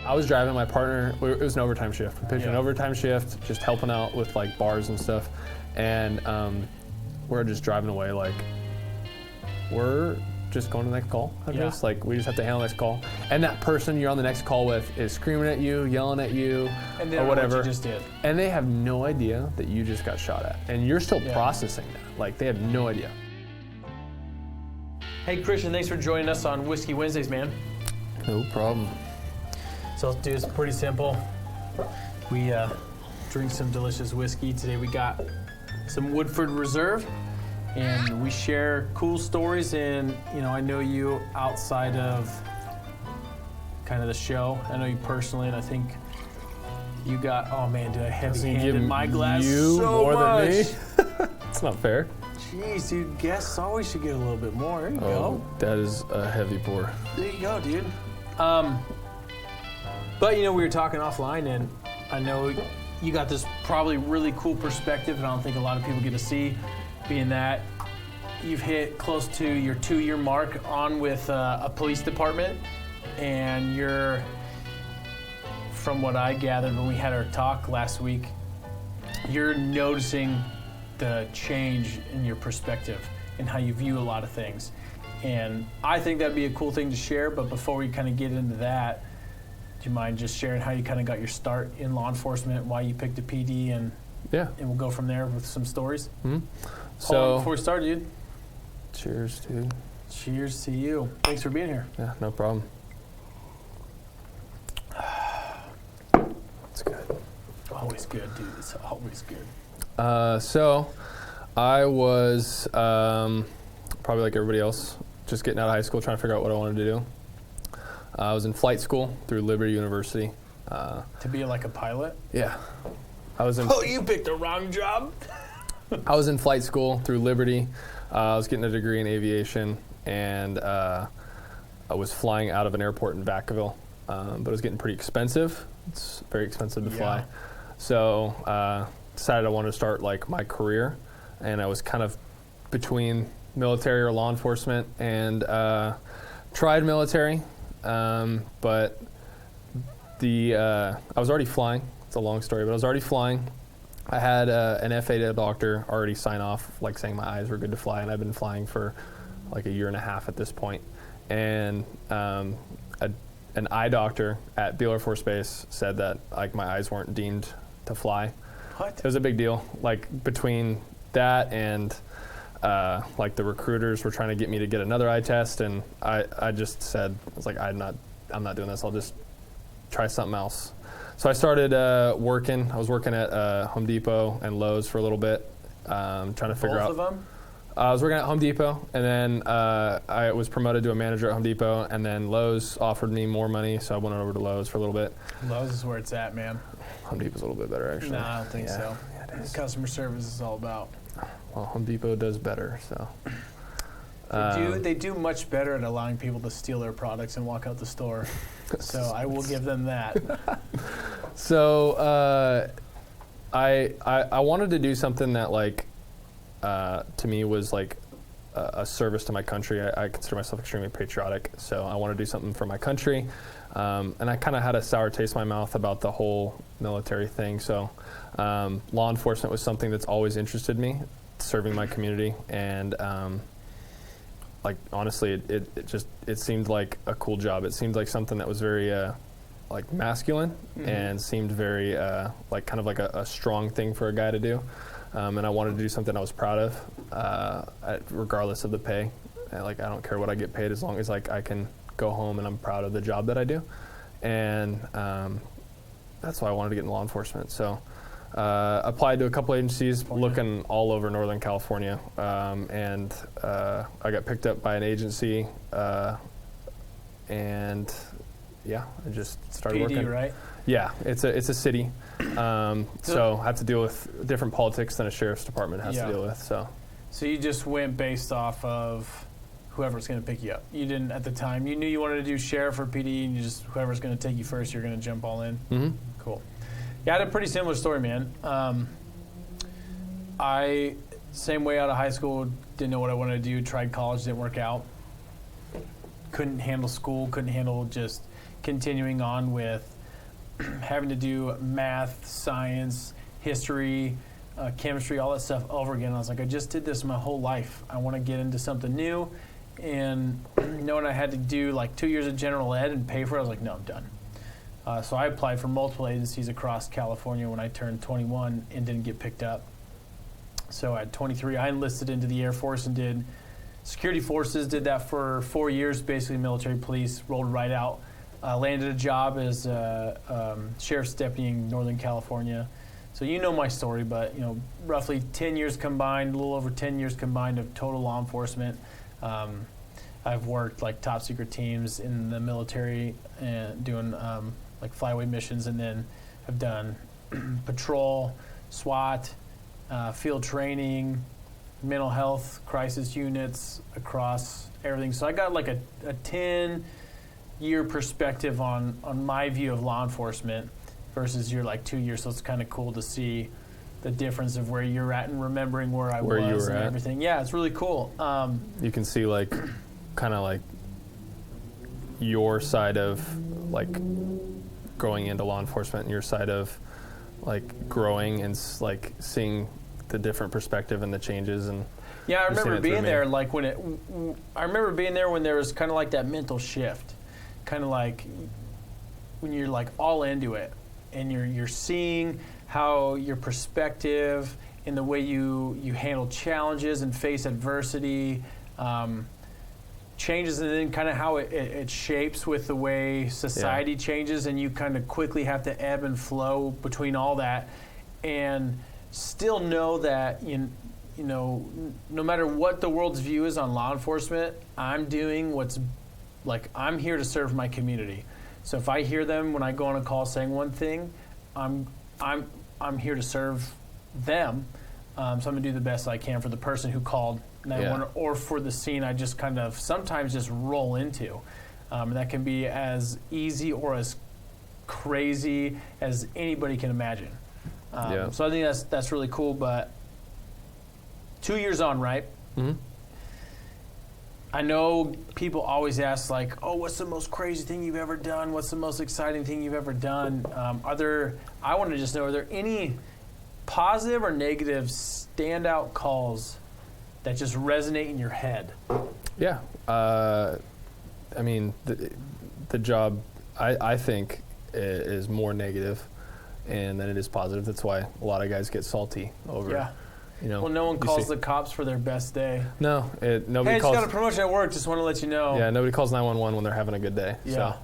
I was driving my partner. It was an overtime shift. We picked an overtime shift, just helping out with like bars and stuff, and we're just driving away like we're just going to the next call. I guess like we just have to handle the next call, and that person you're on the next call with is screaming at you, yelling at you, and they or whatever. What you just did. And they have no idea that you just got shot at, and you're still processing that. Like they have no idea. Hey Christian, thanks for joining us on Whiskey Wednesdays, man. No problem. So let's do this pretty simple. We drink some delicious whiskey. Today we got some Woodford Reserve, and we share cool stories. And you know, I know you outside of kind of the show. I know you personally, and I think you got. Oh man, dude, I heavy-handed my glass you so more much. than me. It's not fair. Jeez, dude, guests always should get a little bit more. There you go. That is a heavy pour. There you go, dude. But you know, we were talking offline, and I know you got this probably really cool perspective, and I don't think a lot of people get to see, being that you've hit close to your 2-year mark on with a police department, and you're, from what I gathered when we had our talk last week, you're noticing the change in your perspective and how you view a lot of things. And I think that'd be a cool thing to share, but before we kind of get into that, do you mind just sharing how you kind of got your start in law enforcement, why you picked a PD, and we'll go from there with some stories? Mm-hmm. So before we start, dude. Cheers, dude. Cheers to you. Thanks for being here. Yeah, no problem. It's good. Always good, dude. It's always good. So I was probably like everybody else, just getting out of high school, trying to figure out what I wanted to do. I was in flight school through Liberty University. To be like a pilot? Yeah. I was in. Oh, you picked the wrong job. I was in flight school through Liberty. I was getting a degree in aviation, and I was flying out of an airport in Vacaville, but it was getting pretty expensive. It's very expensive to fly. So decided I wanted to start like my career, and I was kind of between military or law enforcement, and tried military, but I was already flying. It's a long story, but I was already flying. I had an FAA doctor already sign off, like saying my eyes were good to fly, and I've been flying for like a year and a half at this point. And an eye doctor at Beale Air Force Base said that like my eyes weren't deemed to fly. What? It was a big deal. Like between that and like the recruiters were trying to get me to get another eye test, and I just said, I was like, I'm not doing this. I'll just try something else. So I started working. I was working at Home Depot and Lowe's for a little bit, trying to figure out. Both of them? I was working at Home Depot, and then I was promoted to a manager at Home Depot, and then Lowe's offered me more money, so I went over to Lowe's for a little bit. Lowe's is where it's at, man. Home Depot's a little bit better, actually. No, I don't think so. Yeah, it is. Customer service is all about. Well, Home Depot does better, so. They do much better at allowing people to steal their products and walk out the store. So I will give them that. So I wanted to do something that like to me was like a service to my country. I consider myself extremely patriotic, so I want to do something for my country. And I kind of had a sour taste in my mouth about the whole military thing. So law enforcement was something that's always interested me, serving my community, and like honestly, it seemed like a cool job. It seemed like something that was very like masculine, and seemed very like kind of like a strong thing for a guy to do. And I wanted to do something I was proud of, regardless of the pay. Like I don't care what I get paid as long as like I can go home and I'm proud of the job that I do. And that's why I wanted to get in law enforcement. So applied to a couple agencies, looking all over Northern California, and I got picked up by an agency, and yeah, I just started PD, working. Right? Yeah, it's a city, so I have to deal with different politics than a sheriff's department has to deal with. So you just went based off of whoever's going to pick you up. You didn't at the time. You knew you wanted to do sheriff or PD, and you just whoever's going to take you first, you're going to jump all in. Mm-hmm. Cool. Yeah, I had a pretty similar story, man. I same way out of high school, didn't know what I wanted to do. Tried college, didn't work out. Couldn't handle school. Couldn't handle just continuing on with having to do math, science, history, chemistry, all that stuff over again. I was like, I just did this my whole life. I want to get into something new. And knowing I had to do like 2 years of general ed and pay for it, I was like, no, I'm done. So I applied for multiple agencies across California when I turned 21 and didn't get picked up. So at 23, I enlisted into the Air Force and did security forces, did that for 4 years, basically military police, rolled right out. Landed a job as a sheriff's deputy in Northern California. So you know my story, but roughly 10 years combined, a little over 10 years combined of total law enforcement. I've worked like top secret teams in the military and doing like flyaway missions, and then I've done patrol, SWAT, field training, mental health crisis units across everything. So I got like a 10-year perspective on my view of law enforcement versus your like 2 years. So it's kind of cool to see the difference of where you're at and remembering where I was and everything. Yeah, it's really cool. You can see like kind of like your side of like growing into law enforcement and your side of like growing and like seeing the different perspective and the changes. And yeah, I remember being there like I remember being there when there was kind of like that mental shift, kind of like when you're like all into it and you're seeing how your perspective and the way you handle challenges and face adversity changes, and then kind of how it shapes with the way society changes, and you kind of quickly have to ebb and flow between all that and still know that no matter what the world's view is on law enforcement, I'm doing what's like, I'm here to serve my community. So if I hear them when I go on a call saying one thing, I'm here to serve them. So I'm going to do the best I can for the person who called 911 or for the scene I just kind of sometimes just roll into. And that can be as easy or as crazy as anybody can imagine. So I think that's really cool. But 2 years on, right? Mm-hmm. I know people always ask, like, oh, what's the most crazy thing you've ever done? What's the most exciting thing you've ever done? I want to just know, are there any positive or negative standout calls that just resonate in your head? Yeah. I mean, the job, I think, is more negative than it is positive. That's why a lot of guys get salty over. Yeah. Well, no one calls the cops for their best day. No, nobody hey, I just calls. got a promotion at work. Just want to let you know. Yeah, nobody calls 911 when they're having a good day. Yeah.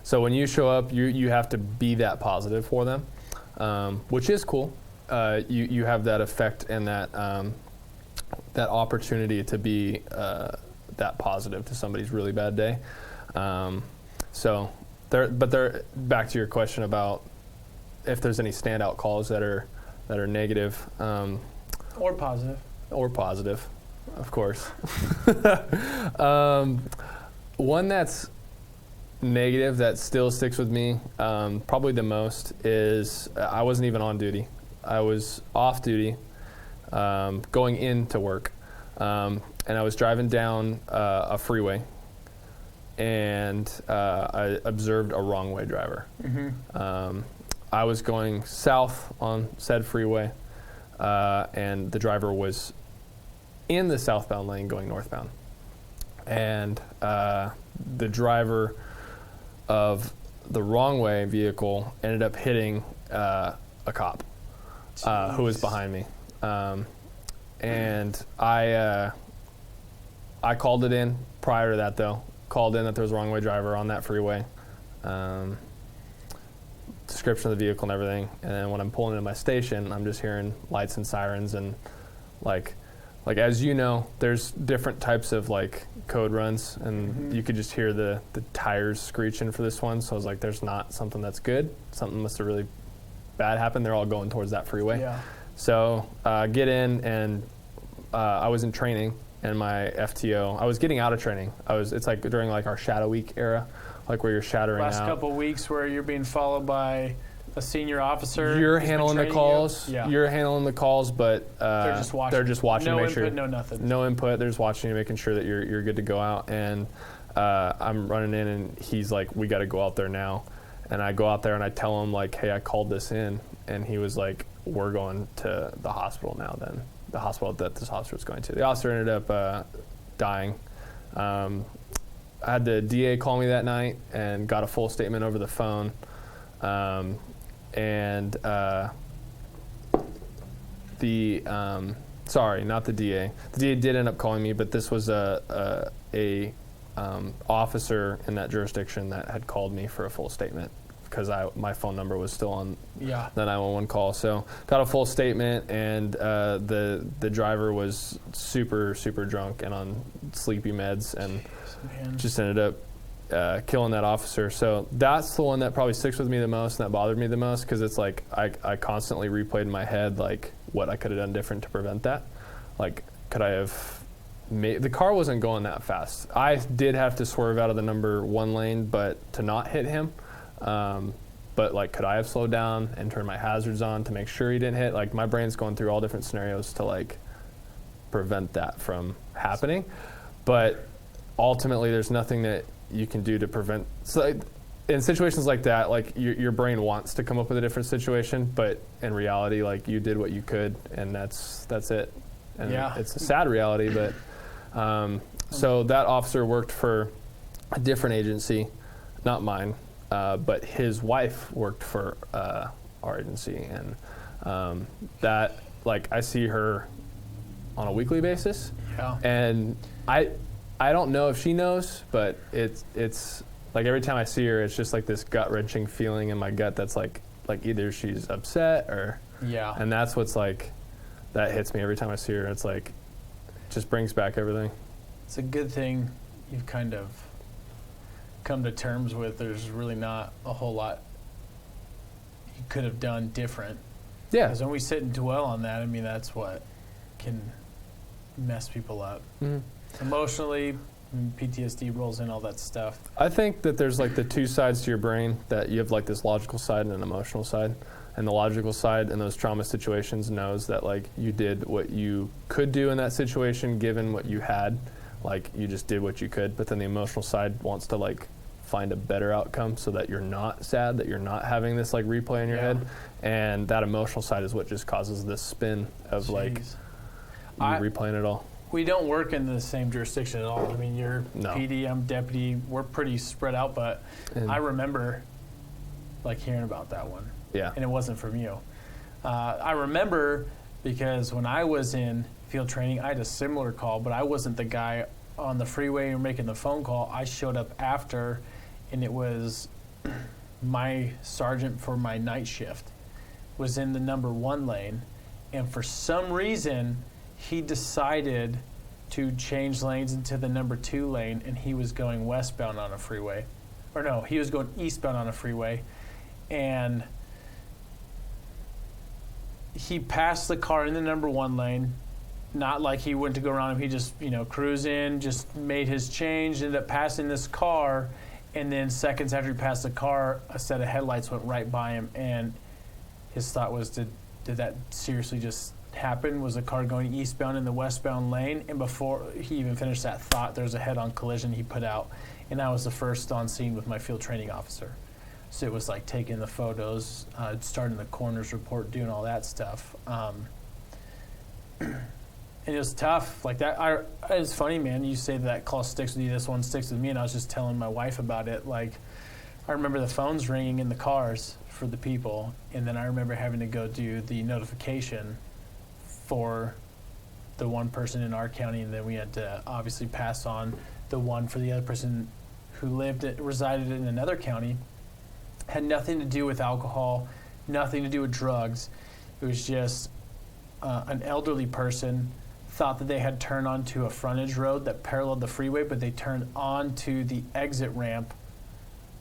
So when you show up, you have to be that positive for them, which is cool. You have that effect and that opportunity to be that positive to somebody's really bad day. Back to your question about if there's any standout calls that are negative. Or positive. Or positive, of course. One that's negative that still sticks with me, probably the most, is I wasn't even on duty. I was off duty, going into work, and I was driving down a freeway, and I observed a wrong way driver. Mm-hmm. I was going south on said freeway, and the driver was in the southbound lane going northbound. And the driver of the wrong way vehicle ended up hitting a cop who was behind me. And I called it in prior to that, though. Called in that there was a wrong way driver on that freeway. Description of the vehicle and everything, and then when I'm pulling into my station, I'm just hearing lights and sirens, and like as you know, there's different types of like code runs, and you could just hear the tires screeching for this one. So I was like, there's not something that's good. Something must have really bad happened. They're all going towards that freeway. Yeah. So get in, and I was in training, and my FTO, I was getting out of training. It's like during like our Shadow Week era, like where you're shadowing last out. Couple of weeks where you're being followed by a senior officer. You're handling the calls. Yeah. You're handling the calls, but they're just watching. No to make input, sure. No nothing. No input. They're just watching you, making sure that you're good to go out. And I'm running in, and he's like, "We got to go out there now." And And I go out there and I tell him like, hey, I called this in, and he was like, we're going to the hospital now. Then the hospital that this officer was going to. The officer ended up dying. I had the DA call me that night and got a full statement over the phone. Sorry, not the DA. The DA did end up calling me, but this was a officer in that jurisdiction that had called me for a full statement because my phone number was still on the 911 call. So got a full statement, and the driver was super, super drunk and on sleepy meds, and just ended up killing that officer. So that's the one that probably sticks with me the most and that bothered me the most, because it's like I constantly replayed in my head like what I could have done different to prevent that. Like, could I have the car wasn't going that fast. I did have to swerve out of the number 1 lane, but to not hit him. But like, could I have slowed down and turned my hazards on to make sure he didn't hit? Like, my brain's going through all different scenarios to like prevent that from happening. But ultimately, there's nothing that you can do to prevent. So like, in situations like that, like your brain wants to come up with a different situation, but in reality, like, you did what you could, and that's it. And it's a sad reality, but so that officer worked for a different agency, not mine, but his wife worked for our agency, and that, like, I see her on a weekly basis, and I don't know if she knows, but it's like every time I see her, it's just like this gut-wrenching feeling in my gut that's like either she's upset or and that's what's like, that hits me every time I see her. It's like, just brings back everything. It's a good thing you've kind of come to terms with. There's really not a whole lot you could have done different. Yeah. Because when we sit and dwell on that, I mean, that's what can mess people up. Mm-hmm. Emotionally, PTSD rolls in, all that stuff. I think that there's like the two sides to your brain, that you have like this logical side and an emotional side. And the logical side in those trauma situations knows that like you did what you could do in that situation given what you had. Like, you just did what you could. But then the emotional side wants to like find a better outcome so that you're not sad, that you're not having this like replay in your head. And that emotional side is what just causes this spin of like you replaying it all. We don't work in the same jurisdiction at all. I mean, you're PD, I'm deputy. We're pretty spread out, but I remember like hearing about that one. Yeah. And it wasn't from you. I remember because when I was in field training, I had a similar call, but I wasn't the guy on the freeway or making the phone call. I showed up after, and it was my sergeant for my night shift was in the number 1 lane, and for some reason, he decided to change lanes into the number 2 lane, and he was going westbound on a freeway. Or no, he was going eastbound on a freeway, and he passed the car in the number 1 lane, not like he went to go around him. He just, cruise in, just made his change, ended up passing this car, and then seconds after he passed the car, a set of headlights went right by him, and his thought was, did that seriously just happen? Was the car going eastbound in the westbound lane? And before he even finished that thought, there was a head-on collision he put out, and I was the first on scene with my field training officer. So it was like taking the photos, starting the coroner's report, doing all that stuff. And it was tough. Like that, it's funny, man. You say that call sticks with you, this one sticks with me, and I was just telling my wife about it. Like, I remember the phones ringing in the cars for the people, and then I remember having to go do the notification for the one person in our county, and then we had to obviously pass on the one for the other person who resided in another county. Had nothing to do with alcohol, nothing to do with drugs. It was just an elderly person thought that they had turned onto a frontage road that paralleled the freeway, but they turned onto the exit ramp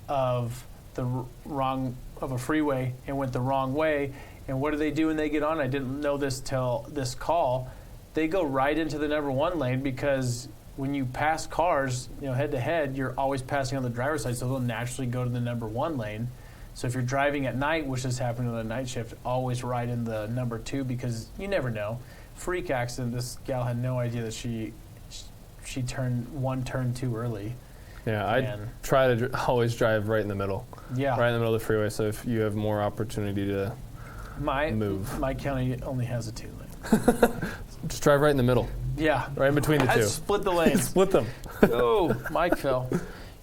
of a freeway and went the wrong way. And what do they do when they get on? I didn't know this till this call. They go right into the number 1 lane, because when you pass cars, head to head, you're always passing on the driver's side, so they'll naturally go to the number 1 lane. So if you're driving at night, which has happened on the night shift, always ride in the number 2, because you never know. Freak accident. This gal had no idea that she turned one turn too early. Yeah, I try to always drive right in the middle. Yeah. right in the middle of the freeway. So if you have more opportunity to move. My county only has a 2-lane. Just drive right in the middle, Yeah. right in between the two. Split the lanes. Split them. Oh, Mike fell.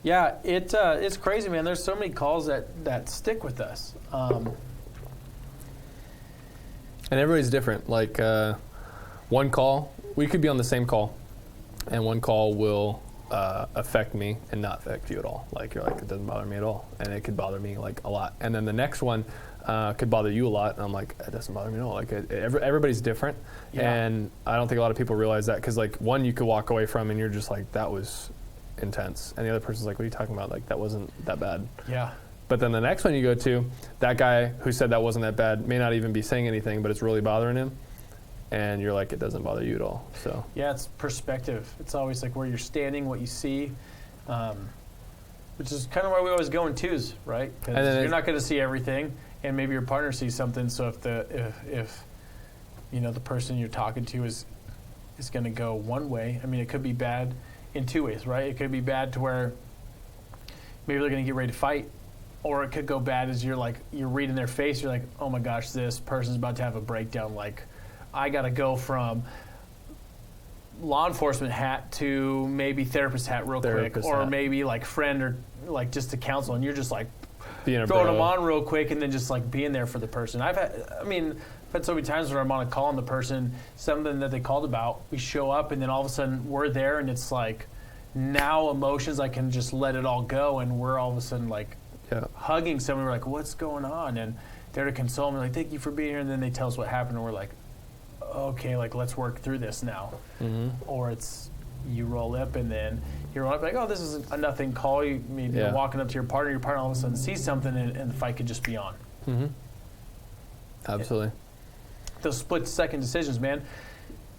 Yeah, it's crazy, man. There's so many calls that stick with us. And everybody's different. Like one call, we could be on the same call, and one call will affect me and not affect you at all. Like you're like, it doesn't bother me at all, and it could bother me like a lot. And then the next one could bother you a lot, and I'm like, it doesn't bother me at all. Like everybody's different, and I don't think a lot of people realize that because like one you could walk away from and you're just like, that was intense, and the other person's like, what are you talking about? Like that wasn't that bad. Yeah. But then the next one you go to, that guy who said that wasn't that bad may not even be saying anything, but it's really bothering him. And you're like, it doesn't bother you at all. So yeah, it's perspective. It's always like where you're standing, what you see, which is kind of why we always go in twos, right? Because you're not going to see everything, and maybe your partner sees something. So if you know the person you're talking to is going to go one way, I mean, it could be bad in 2 ways, right? It could be bad to where maybe they're going to get ready to fight. Or it could go bad as you're reading their face. You're like, oh my gosh, this person's about to have a breakdown. Like, I got to go from law enforcement hat to maybe therapist hat real quick. Or maybe like friend or like just to counsel. And you're just like throwing them on real quick and then just like being there for the person. I've had so many times where I'm on a call and the person, something that they called about, we show up and then all of a sudden we're there and it's like now emotions, I can just let it all go. And we're all of a sudden like, hugging someone, we're like, what's going on? And they're to console me, like, thank you for being here. And then they tell us what happened, and we're like, okay, like, let's work through this now. Mm-hmm. Or it's you roll up, and then you're like, oh, this is a nothing call. You maybe you're walking up to your partner all of a sudden sees something, and the fight could just be on. Mm-hmm. Absolutely. Those split-second decisions, man.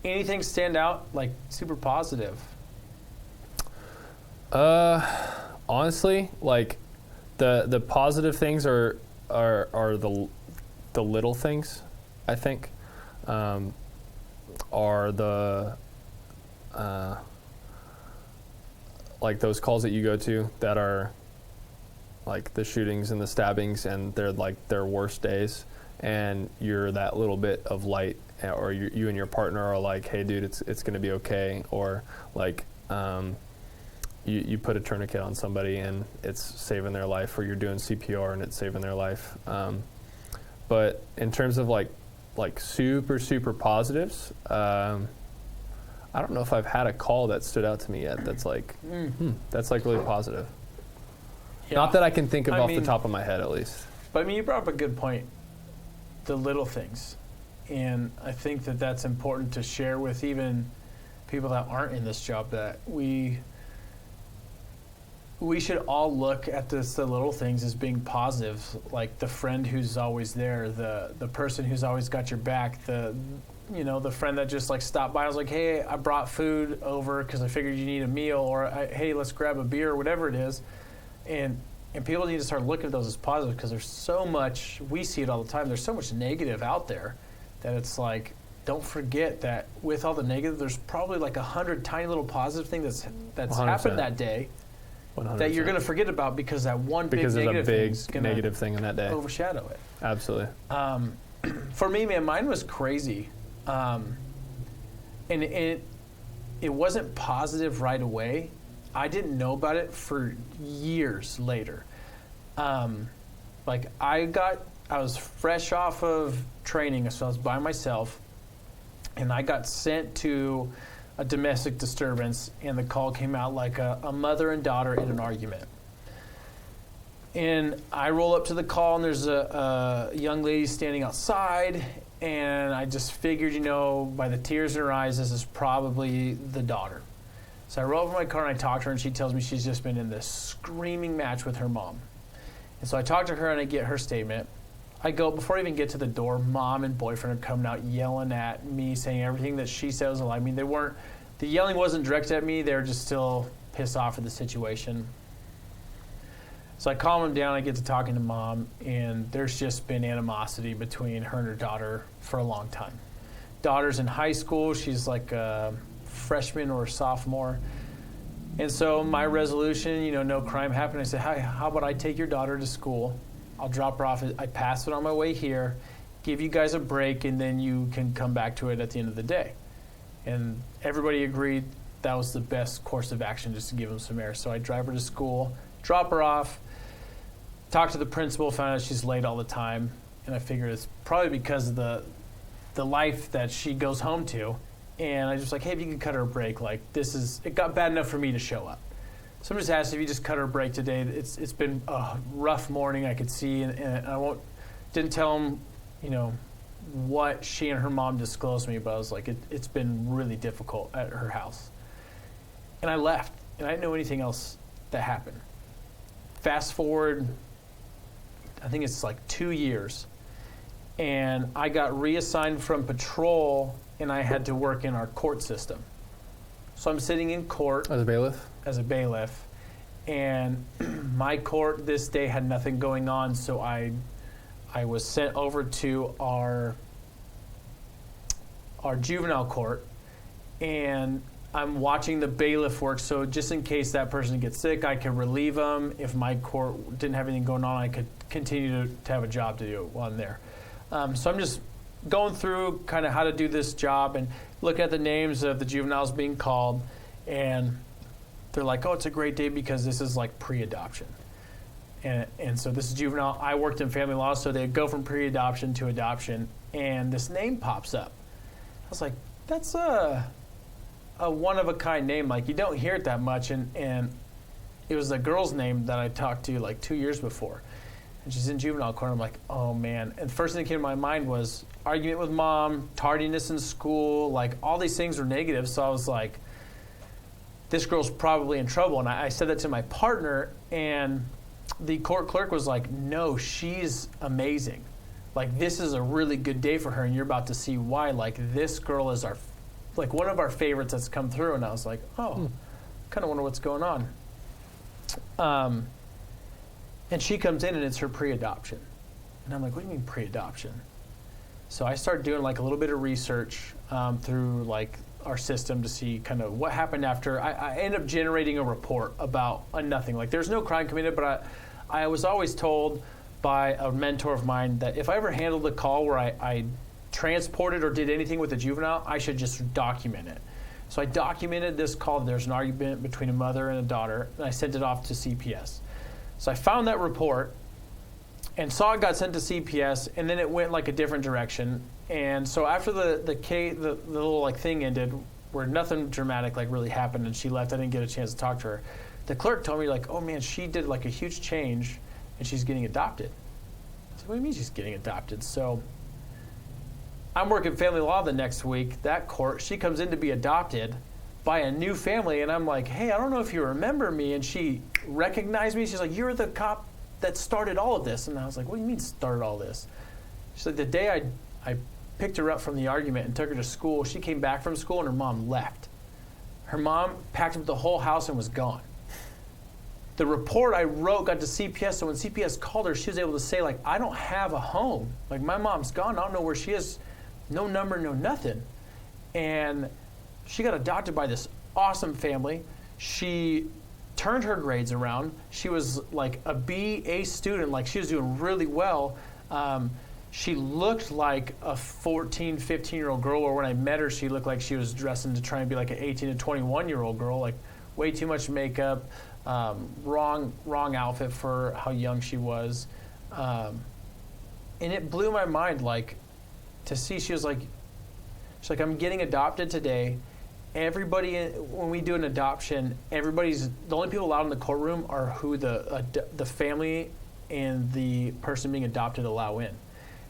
Anything stand out, like, super positive? Honestly, like, The positive things are the little things, I think, are the like those calls that you go to that are like the shootings and the stabbings and they're like their worst days, and you're that little bit of light, or you and your partner are like, hey dude, it's gonna be okay, or like you put a tourniquet on somebody and it's saving their life, or you're doing CPR and it's saving their life. But in terms of like super, super positives, I don't know if I've had a call that stood out to me yet that's like, that's like really positive. Yeah. Not that I can think of off the top of my head, at least. But I mean, you brought up a good point, the little things. And I think that that's important to share with even people that aren't in this job, that we should all look at the little things as being positive, like the friend who's always there, the person who's always got your back, the friend that just like stopped by. I was like, hey, I brought food over because I figured you need a meal, or hey, let's grab a beer, or whatever it is. And people need to start looking at those as positive, because there's so much, we see it all the time, there's so much negative out there that it's like, don't forget that with all the negative, there's probably like 100 tiny little positive things that's happened that day. 100%. That you're going to forget about because that one big negative thing is going negative thing in that day overshadow it. Absolutely. For me, man, mine was crazy, and it wasn't positive right away. I didn't know about it for years later. Like I was fresh off of training, so I was by myself, and I got sent to a domestic disturbance, and the call came out like a mother and daughter in an argument. And I roll up to the call, and there's a young lady standing outside, and I just figured, by the tears in her eyes, this is probably the daughter. So I roll over my car, and I talk to her, and she tells me she's just been in this screaming match with her mom. And so I talk to her, and I get her statement. I go, before I even get to the door, mom and boyfriend are coming out yelling at me, saying everything that she said was a lie. I mean, the yelling wasn't directed at me. They were just still pissed off at the situation. So I calm them down. I get to talking to mom, and there's just been animosity between her and her daughter for a long time. Daughter's in high school. She's like a freshman or a sophomore. And so my resolution, no crime happened. I said, hi, how about I take your daughter to school? I'll drop her off. I pass it on my way here, give you guys a break, and then you can come back to it at the end of the day. And everybody agreed that was the best course of action, just to give them some air. So I drive her to school, drop her off, talk to the principal, found out she's late all the time. And I figured it's probably because of the life that she goes home to. And I just like, hey, if you can cut her a break, like it got bad enough for me to show up. So I'm just asking if you just cut her a break today. It's been a rough morning, I could see, and I didn't tell him, what she and her mom disclosed to me, but I was like, it's been really difficult at her house. And I left, and I didn't know anything else that happened. Fast forward, I think it's like 2 years, and I got reassigned from patrol, and I had to work in our court system. So I'm sitting in court. As a bailiff? As a bailiff. And my court this day had nothing going on, so I was sent over to our juvenile court, and I'm watching the bailiff work, so just in case that person gets sick, I could relieve them. If my court didn't have anything going on, I could continue to have a job to do while I'm there. So I'm just going through kind of how to do this job and looking at the names of the juveniles being called, and they're like, oh, it's a great day because this is like pre-adoption. And so this is juvenile. I worked in family law, so they go from pre-adoption to adoption, and this name pops up. I was like, that's a one-of-a-kind name. Like, you don't hear it that much, and it was a girl's name that I talked to like 2 years before. And she's in juvenile court. I'm like, oh, man. And the first thing that came to my mind was argument with mom, tardiness in school, like all these things were negative. So I was like, this girl's probably in trouble. And I said that to my partner, and the court clerk was like, no, she's amazing. Like, this is a really good day for her, and you're about to see why. Like, this girl is one of our favorites that's come through. And I was like, oh, kind of wonder what's going on. And she comes in, and it's her pre-adoption. And I'm like, what do you mean pre-adoption? So I started doing like a little bit of research through like our system to see kind of what happened after. I ended up generating a report about nothing. Like, there's no crime committed, but I was always told by a mentor of mine that if I ever handled a call where I transported or did anything with a juvenile, I should just document it. So I documented this call. There's an argument between a mother and a daughter, and I sent it off to CPS. So I found that report and saw it got sent to CPS, and then it went like a different direction. And so after the little like thing ended, where nothing dramatic like really happened, and she left, I didn't get a chance to talk to her. The clerk told me like, oh man, she did like a huge change, and she's getting adopted. I said, what do you mean she's getting adopted? So I'm working family law the next week. That court, she comes in to be adopted by a new family, and I'm like, hey, I don't know if you remember me. And she recognized me. She's like, you're the cop that started all of this. And I was like, what do you mean started all this? She's like, the day I picked her up from the argument and took her to school, she came back from school and her mom left. Her mom packed up the whole house and was gone. The report I wrote got to CPS, so when CPS called her, she was able to say, like, I don't have a home. Like, my mom's gone. I don't know where she is. No number, no nothing. And she got adopted by this awesome family. She turned her grades around. She was like a B.A. student. Like, she was doing really well. She looked like a 14, 15-year-old girl, or when I met her, she looked like she was dressing to try and be like an 18 to 21-year-old girl, like way too much makeup, wrong outfit for how young she was. And it blew my mind, like, to see she's like, I'm getting adopted today. Everybody, when we do an adoption, the only people allowed in the courtroom are who the family and the person being adopted allow in.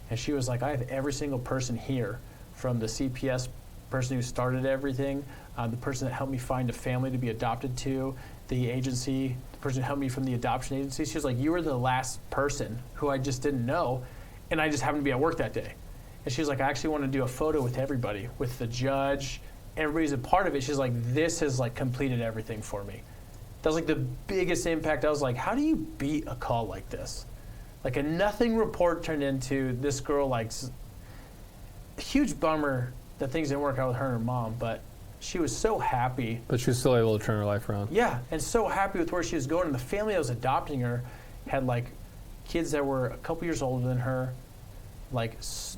And she was like, I have every single person here, from the CPS person who started everything, the person that helped me find a family to be adopted to, the agency, the person who helped me from the adoption agency. She was like, you were the last person who I just didn't know, and I just happened to be at work that day. And she was like, I actually want to do a photo with everybody, with the judge. Everybody's a part of it. She's like, this has like completed everything for me. That was like the biggest impact. I was like, how do you beat a call like this? Like, a nothing report turned into this girl, like, a huge bummer that things didn't work out with her and her mom, but she was so happy. But she was still able to turn her life around. Yeah, and so happy with where she was going. And the family that was adopting her had like kids that were a couple years older than her. Like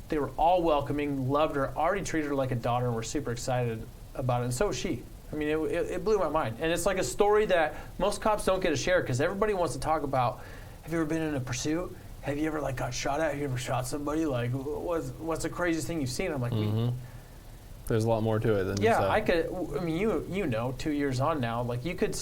they were all welcoming, loved her, already treated her like a daughter, and were super excited about it. And so was she. I mean, it blew my mind. And it's like a story that most cops don't get to share because everybody wants to talk about, have you ever been in a pursuit? Have you ever like got shot at? Have you ever shot somebody? Like, what's the craziest thing you've seen? I'm like, there's a lot more to it than yeah, I mean, you know, 2 years on now, like you could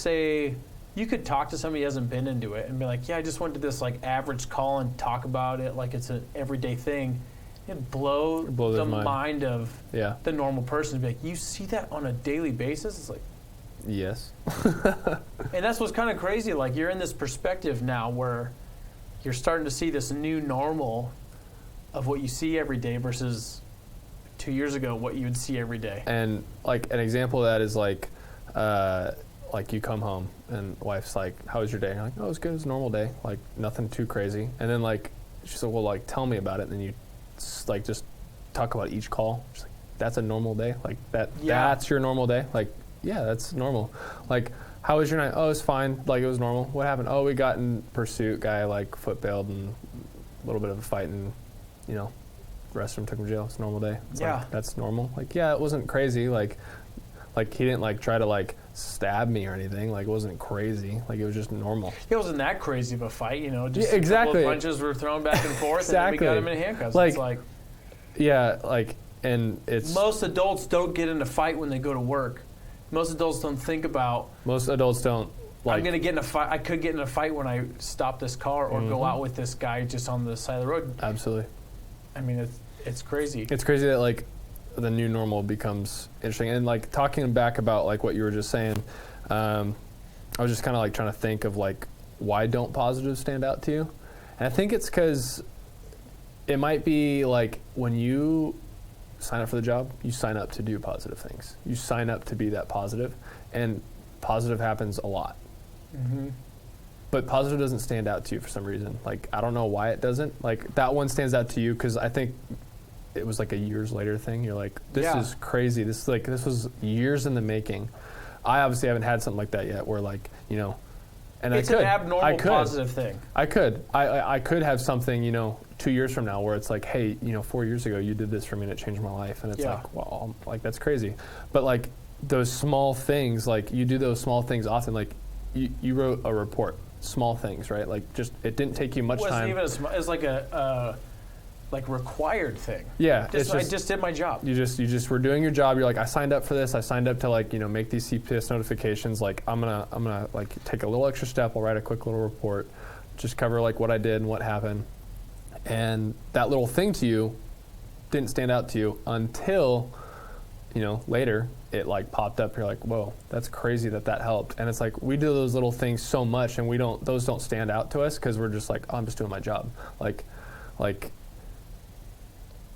talk to somebody who hasn't been into it and be like, yeah, I just went to this like average call and talk about it like it's an everyday thing. It'd blow the mind of the normal person to be like, you see that on a daily basis? It's like, yes. And that's what's kind of crazy. Like you're in this perspective now where you're starting to see this new normal of what you see every day versus 2 years ago what you would see every day. And like an example of that is like you come home and wife's like, how was your day? And you're like, oh, it was good. It was a normal day. Like nothing too crazy. And then like she said, well, like tell me about it. And then you like just talk about each call. She's like, that's a normal day. Like that's your normal day. Like, yeah, that's normal. Like, how was your night? Oh, it was fine. Like it was normal. What happened? Oh, we got in pursuit. Guy like foot bailed and a little bit of a fight and, you know, restroom took him to jail. It's a normal day. It's like, that's normal. Like, yeah, it wasn't crazy. Like he didn't like try to like stab me or anything. Like it wasn't crazy. Like it was just normal. It wasn't that crazy of a fight, you know. Just exactly. A couple of punches were thrown back and forth, and then we got him in handcuffs. Like, it's like, yeah, like, and it's most adults don't get in a fight when they go to work. Most adults don't think about. Most adults don't. Like, I'm gonna get in a fight. I could get in a fight when I stop this car or go out with this guy just on the side of the road. Absolutely. I mean, it's crazy. It's crazy that like the new normal becomes interesting. And like talking back about like what you were just saying, I was just kind of like trying to think of like why don't positives stand out to you? And I think it's because it might be like when you sign up for the job, you sign up to do positive things. You sign up to be that positive, and positive happens a lot. Mm-hmm. But positive doesn't stand out to you for some reason. Like, I don't know why it doesn't. Like, that one stands out to you because I think it was like a years later thing. You're like, this is crazy. This was years in the making. I obviously haven't had something like that yet where like, you know, and it's an abnormal positive thing. I could have something, you know, 2 years from now where it's like, hey, you know, 4 years ago you did this for me and it changed my life. And it's like, well, like that's crazy. But like those small things, like you do those small things often. Like you wrote a report, small things, right? Like just, it didn't take you much time. It wasn't even it's like a like required thing. Yeah. I just did my job. You just were doing your job. You're like, I signed up for this. I signed up to like, you know, make these CPS notifications. Like I'm gonna like take a little extra step. I'll write a quick little report, just cover like what I did and what happened. And that little thing to you didn't stand out to you until, you know, later it like popped up. You're like, whoa, that's crazy that helped. And it's like, we do those little things so much and those don't stand out to us because we're just like, oh, I'm just doing my job.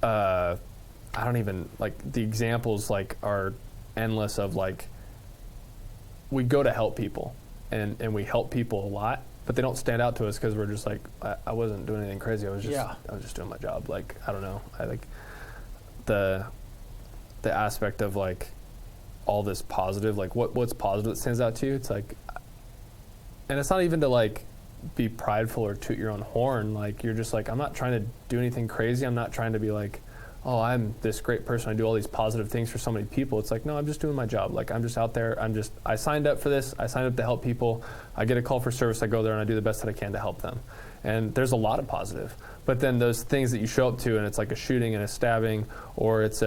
I don't even, like, the examples, like, are endless of, like, we go to help people, and we help people a lot, but they don't stand out to us because we're just like, I wasn't doing anything crazy. I was just doing my job. Like, I don't know. I like the aspect of, like, all this positive, like, what's positive that stands out to you? It's like, and it's not even to, like, be prideful or toot your own horn. Like, you're just like, I'm not trying to do anything crazy. I'm not trying to be like, oh, I'm this great person. I do all these positive things for so many people. It's like, no, I'm just doing my job. Like, I'm just out there. I signed up for this. I signed up to help people. I get a call for service. I go there and I do the best that I can to help them. And there's a lot of positive. But then those things that you show up to and it's like a shooting and a stabbing, or it's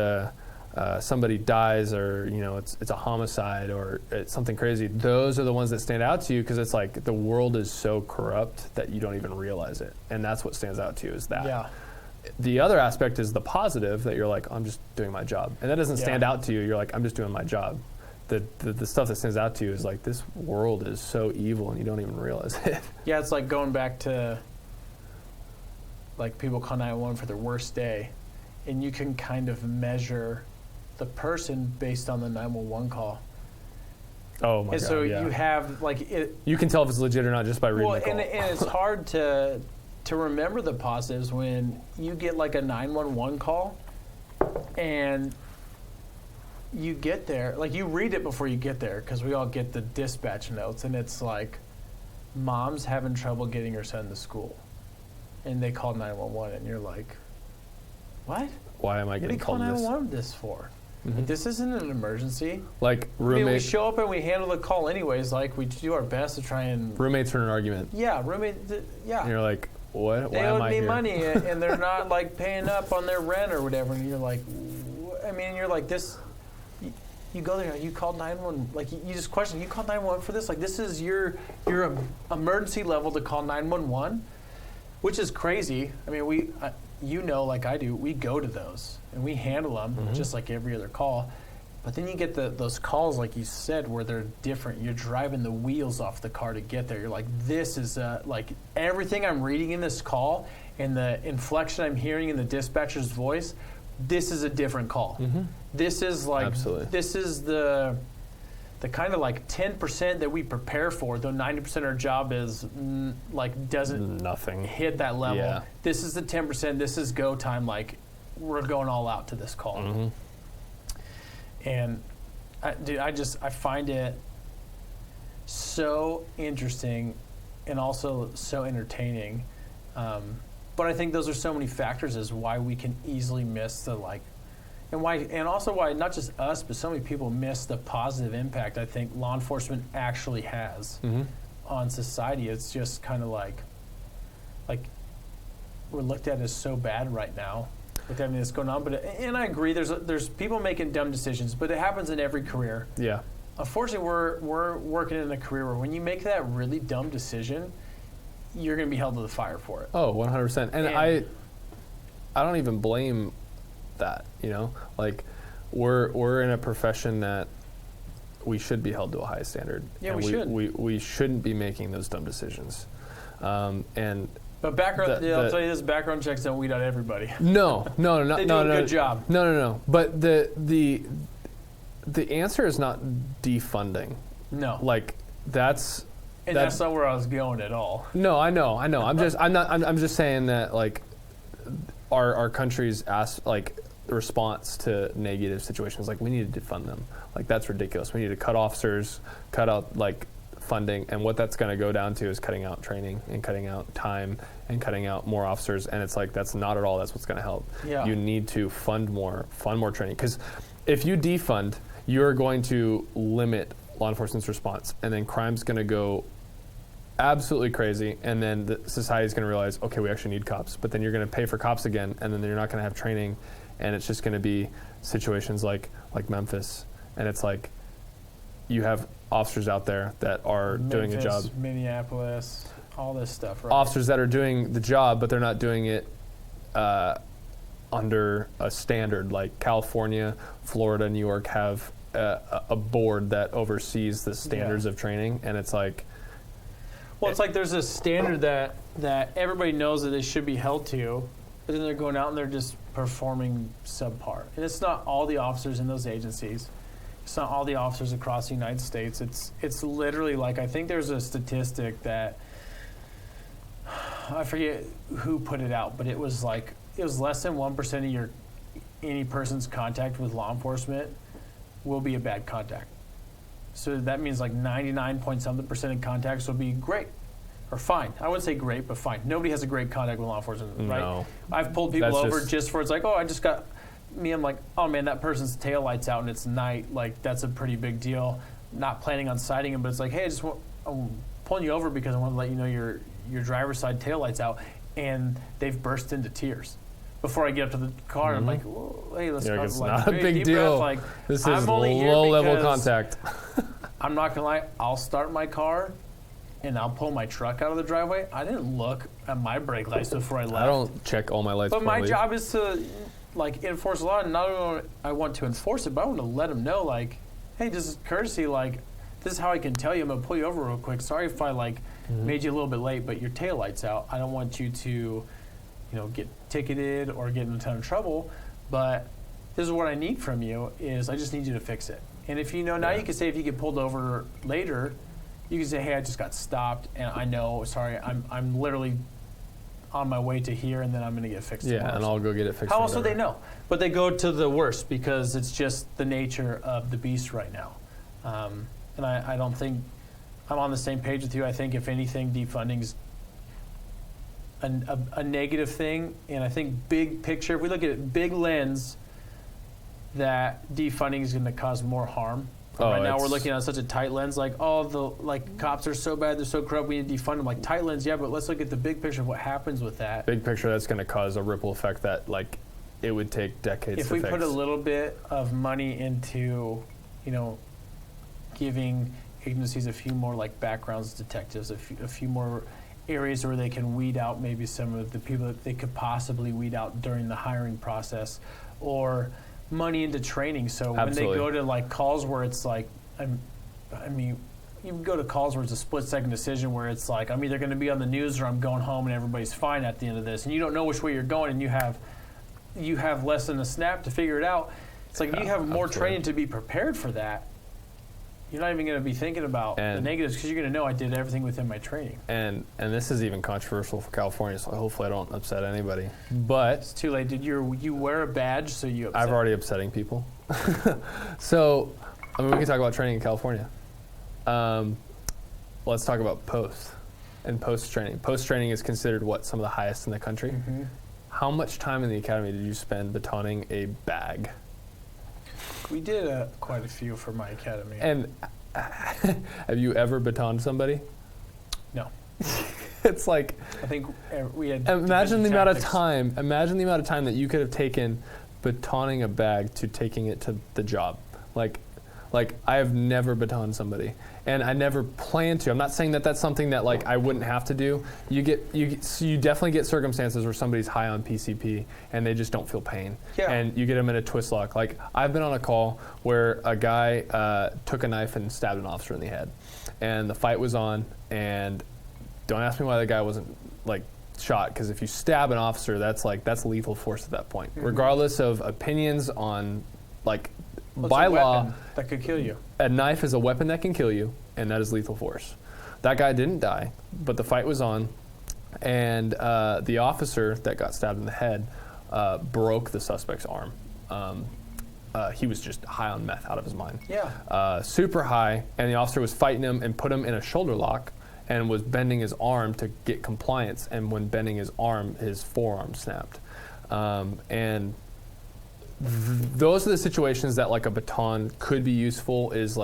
somebody dies, or, you know, it's a homicide, or it's something crazy. Those are the ones that stand out to you because it's like the world is so corrupt that you don't even realize it. And that's what stands out to you, is that. Yeah. The other aspect is the positive, that you're like, I'm just doing my job. And that doesn't stand out to you. You're like, I'm just doing my job. The stuff that stands out to you is like, this world is so evil and you don't even realize it. Yeah, it's like going back to, like, people call 911 for their worst day, and you can kind of measure the person based on the 911 call. Oh my God! And so you have like it. You can tell if it's legit or not just by reading the call. And it's hard to remember the positives when you get like a 911 call, and you get there, like you read it before you get there, because we all get the dispatch notes, and it's like, mom's having trouble getting her son to school, and they call 911, and you're like, what? Why am I getting called What this? do they call 911 this for? Like, this isn't an emergency. Like I mean, we roommate, show up and we handle the call anyways. Like, we do our best to try and... roommates are in an argument. Yeah, yeah. And you're like, what? They Why am owed I me here? money, and they're not, like, paying up on their rent or whatever. And you're like, I mean, you're like, this... You go there, you called 911. Like, you just question, you called 911 for this? Like, this is your emergency level to call 911, which is crazy. I mean, you know, like I do, we go to those, and we handle them just like every other call. But then you get those calls, like you said, where they're different. You're driving the wheels off the car to get there. You're like, this is like everything I'm reading in this call and the inflection I'm hearing in the dispatcher's voice, this is a different call. This is like, Absolutely. this is the kind of like 10% that we prepare for, though 90% of our job is like doesn't Nothing. hit that level. Yeah. This is the 10%. This is go time. Like, we're going all out to this call. And I find it so interesting and also so entertaining. But I think those are so many factors as why we can easily miss the and also why not just us, but so many people miss the positive impact I think law enforcement actually has on society. It's just kind of like we're looked at as so bad right now with everything that's going on. And I agree, there's people making dumb decisions, but it happens in every career. Yeah. Unfortunately, we're working in a career where when you make that really dumb decision, you're going to be held to the fire for it. Oh, 100%. And I don't even blame that, you know? Like, we're in a profession that we should be held to a high standard. Yeah, and we should. We shouldn't be making those dumb decisions. But background, I'll tell you this: background checks don't weed out everybody. No. They do a good job. No. But the answer is not defunding. No. Like, that's not where I was going at all. No, I know. I'm just saying that, like, our country's response to negative situations, like, we need to defund them. Like, that's ridiculous. We need to cut officers, cut out like funding, and what that's going to go down to is cutting out training and cutting out time and cutting out more officers. And it's like, that's not at all that's what's going to help. Yeah. You need to fund more training, because if you defund, you're going to limit law enforcement's response, and then crime's going to go absolutely crazy, and then the society's going to realize, okay, we actually need cops. But then you're going to pay for cops again, and then you're not going to have training, and it's just going to be situations like Memphis. And it's like, you have officers out there that are doing a job. Minneapolis, all this stuff, right? Officers that are doing the job, but they're not doing it under a standard. Like California, Florida, New York have a board that oversees the standards of training, and it's like... Well, it's like there's a standard that everybody knows that they should be held to, but then they're going out and they're just performing subpar. And it's not all the officers in those agencies. It's not all the officers across the United States. It's literally like, I think there's a statistic that, I forget who put it out, but it was like, it was less than 1% of any person's contact with law enforcement will be a bad contact. So that means like 99-point-something% of contacts will be great or fine. I wouldn't say great, but fine. Nobody has a great contact with law enforcement, right? No. I've pulled people That's over just for, it's like, oh, I'm like, oh man, that person's tail lights out and it's night. Like, that's a pretty big deal. Not planning on citing him, but it's like, hey, I'm pulling you over because I want to let you know your driver's side tail lights out, and they've burst into tears. Before I get up to the car, I'm like, well, hey, let's go. It's like, not a big deep deal. breath, like, This I'm is only here low-level because- contact. I'm not gonna lie, I'll start my car and I'll pull my truck out of the driveway. I didn't look at my brake lights before I left. I don't check all my lights But before I my leave. job is to like enforce the law, and not only I want to enforce it, but I want to let them know, like, hey, this is courtesy. Like, this is how I can tell you. I'm gonna pull you over real quick. Sorry if I made you a little bit late, but your tail lights out. I don't want you to, get ticketed or get in a ton of trouble. But this is what I need from you. Is I just need you to fix it. And if now you can say, if you get pulled over later, you can say, hey, I just got stopped, and I know, sorry, I'm literally on my way to here, and then I'm going to get fixed tomorrow. Yeah, and I'll go get it fixed. How else would they know? But they go to the worst because it's just the nature of the beast right now. And I don't think I'm on the same page with you. I think if anything, defunding's a negative thing. And I think big picture, if we look at it, big lens, that defunding is going to cause more harm. Right now we're looking at such a tight lens, like, cops are so bad, they're so corrupt, we need to defund them. Like, tight lens, yeah, but let's look at the big picture of what happens with that. Big picture, that's going to cause a ripple effect that, like, it would take decades to fix. If we put a little bit of money into, giving agencies a few more, like, backgrounds, detectives, a few more areas where they can weed out maybe some of the people that they could possibly weed out during the hiring process, or money into training. So when they go to like calls where it's like, I mean, you go to calls where it's a split-second decision where it's like, I'm either going to be on the news or I'm going home and everybody's fine at the end of this, and you don't know which way you're going, and you have less than a snap to figure it out. It's like, you have more training to be prepared for that. You're not even going to be thinking about the negatives because you're going to know I did everything within my training. And this is even controversial for California, so hopefully I don't upset anybody. But it's too late. Did you wear a badge so you upset? I've already upsetting people. So, I mean, we can talk about training in California. Let's talk about post and post-training. Post-training is considered some of the highest in the country. Mm-hmm. How much time in the academy did you spend batoning a bag? We did quite a few for my academy. And have you ever batoned somebody? No. It's like, I think we had. Imagine the amount of time. Imagine the amount of time that you could have taken batoning a bag to taking it to the job. Like I have never batoned somebody, and I never plan to. I'm not saying that that's something that like I wouldn't have to do. You definitely get circumstances where somebody's high on PCP and they just don't feel pain, and you get them in a twist lock. Like, I've been on a call where a guy took a knife and stabbed an officer in the head, and the fight was on. And don't ask me why the guy wasn't like shot, because if you stab an officer, that's lethal force at that point, regardless of opinions on like. By law, that could kill you. A knife is a weapon that can kill you, and that is lethal force. That guy didn't die, but the fight was on, and the officer that got stabbed in the head broke the suspect's arm. He was just high on meth, out of his mind. Yeah. Super high, and the officer was fighting him and put him in a shoulder lock and was bending his arm to get compliance, and when bending his arm, his forearm snapped. And those are the situations that like a baton could be useful. Is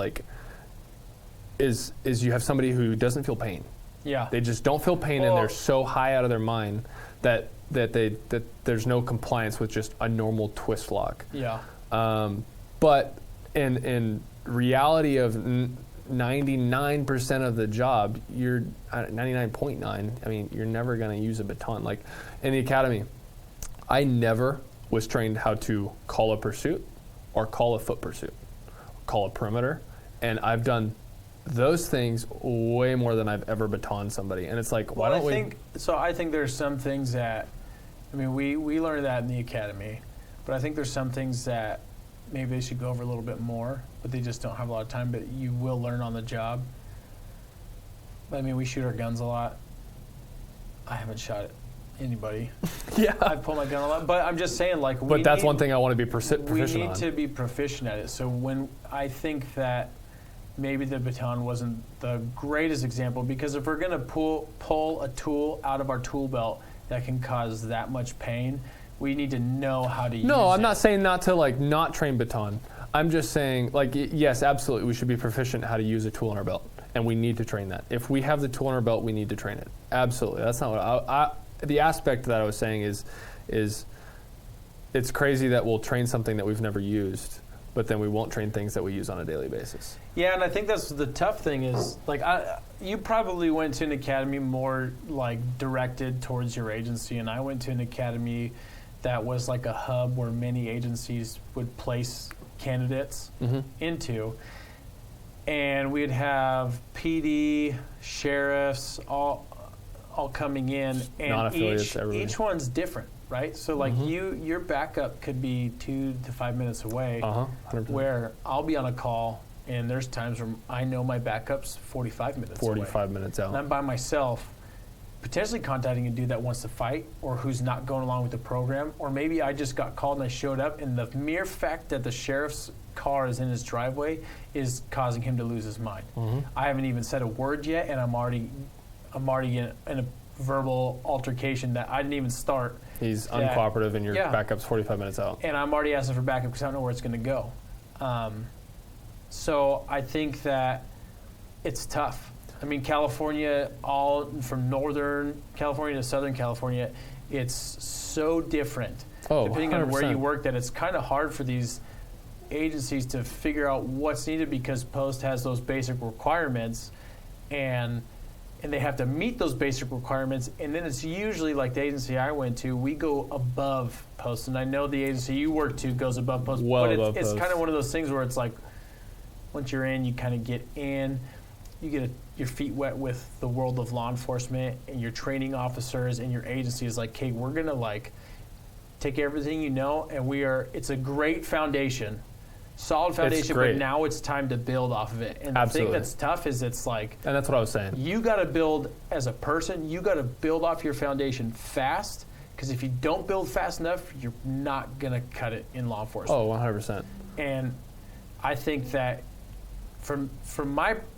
you have somebody who doesn't feel pain. Yeah. They just don't feel pain, and they're so high out of their mind that there's no compliance with just a normal twist lock. Yeah. But in reality of 99% of the job, you're 99.9. I mean, you're never going to use a baton. Like in the academy, I never was trained how to call a pursuit or call a foot pursuit, call a perimeter. And I've done those things way more than I've ever batoned somebody. And it's like, why don't we? So I think there's some things that, I mean, we learned that in the academy, but I think there's some things that maybe they should go over a little bit more, but they just don't have a lot of time, but you will learn on the job. I mean, we shoot our guns a lot. I haven't shot anybody. Yeah. I pull my gun a lot, but I'm just saying, like, but that's one thing I want to be proficient on. We need to be proficient at it. So when I think that maybe the baton wasn't the greatest example, because if we're going to pull a tool out of our tool belt that can cause that much pain, we need to know how to use it. No, I'm not saying not to like not train baton. I'm just saying, like, yes, absolutely, we should be proficient at how to use a tool in our belt, and we need to train that. If we have the tool in our belt, we need to train it. Absolutely. That's not what the aspect that I was saying is it's crazy that we'll train something that we've never used, but then we won't train things that we use on a daily basis. Yeah, and I think that's the tough thing is, like, you probably went to an academy more, like, directed towards your agency, and I went to an academy that was like a hub where many agencies would place candidates into. And we'd have PD, sheriffs, all coming in, and each one's different, right? So like your backup could be 2 to 5 minutes away, 100%. where I'll be on a call, and there's times where I know my backup's 45 minutes away. 45 minutes out. And I'm by myself potentially contacting a dude that wants to fight or who's not going along with the program. Or maybe I just got called and I showed up, and the mere fact that the sheriff's car is in his driveway is causing him to lose his mind. I haven't even said a word yet, and I'm already in a verbal altercation that I didn't even start. He's uncooperative, and your backup's 45 minutes out. And I'm already asking for backup because I don't know where it's going to go. So I think that it's tough. I mean, California, all from Northern California to Southern California, it's so different depending 100%. on where you work that it's kind of hard for these agencies to figure out what's needed because Post has those basic requirements and they have to meet those basic requirements, and then it's usually like the agency I went to, we go above Post, and I know the agency you work to goes above Post, but it's kind of one of those things where it's like once you're in, you kind of get in, you get your feet wet with the world of law enforcement, and your training officers and your agency is like, okay, we're going to like take everything you know, and it's a great foundation, solid foundation, but now it's time to build off of it. And the thing that's tough is it's like, and that's what I was saying, you got to build as a person, you got to build off your foundation fast, because if you don't build fast enough, you're not going to cut it in law enforcement. 100%. And I think that from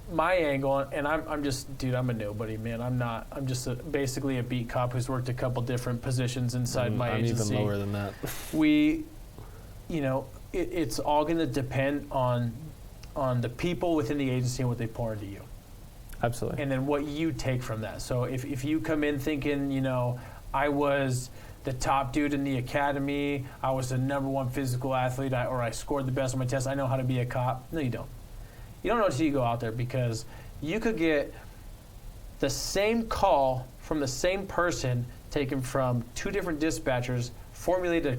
my angle, and I'm just, dude, I'm a nobody, man. I'm just basically a beat cop who's worked a couple different positions inside my agency. I'm even lower than that. It's all going to depend on the people within the agency and what they pour into you. Absolutely. And then what you take from that. So if you come in thinking, I was the top dude in the academy, I was the #1 physical athlete, or I scored the best on my test, I know how to be a cop. No, you don't. You don't know until you go out there, because you could get the same call from the same person taken from 2 different dispatchers, formulate a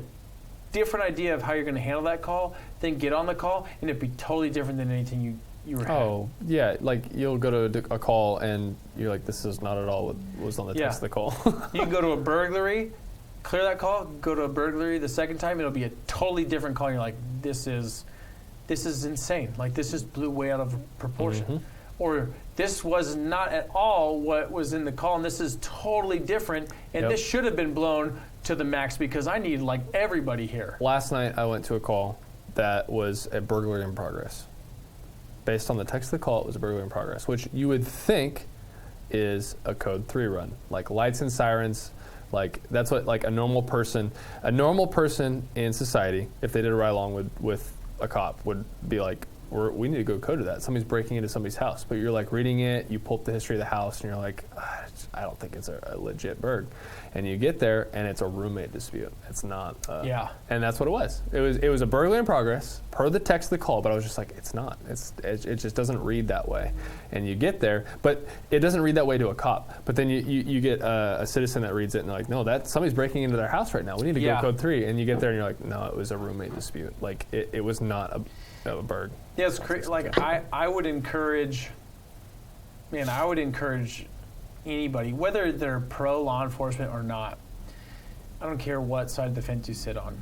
different idea of how you're going to handle that call, then get on the call, and it'd be totally different than anything you were having. Oh, yeah. Like, you'll go to a call, and you're like, this is not at all what was on the text of the call. You can go to a burglary, clear that call, go to a burglary the second time, it'll be a totally different call. You're like, this is insane. Like, this just blew way out of proportion. Or this was not at all what was in the call, and this is totally different, and this should have been blown to the max because I need like everybody here. Last night I went to a call that was a burglary in progress. Based on the text of the call, it was a burglary in progress, which you would think is a code 3 run, like lights and sirens. Like, that's what like a normal person in society, if they did a ride along with a cop, would be like, we need to go code to that. Somebody's breaking into somebody's house. But you're like reading it, you pull up the history of the house, and you're like, I don't think it's a legit burg. And you get there, and it's a roommate dispute. It's not. And that's what it was. It was a burglary in progress per the text of the call. But I was just like, it's not. It just doesn't read that way. And you get there, but it doesn't read that way to a cop. But then you get a citizen that reads it, and they're like, no, somebody's breaking into their house right now. We need to go code 3. And you get there, and you're like, no, it was a roommate dispute. Like, it was not a burg. Yeah, it's crazy. Like, I would encourage anybody, whether they're pro law enforcement or not, I don't care what side of the fence you sit on,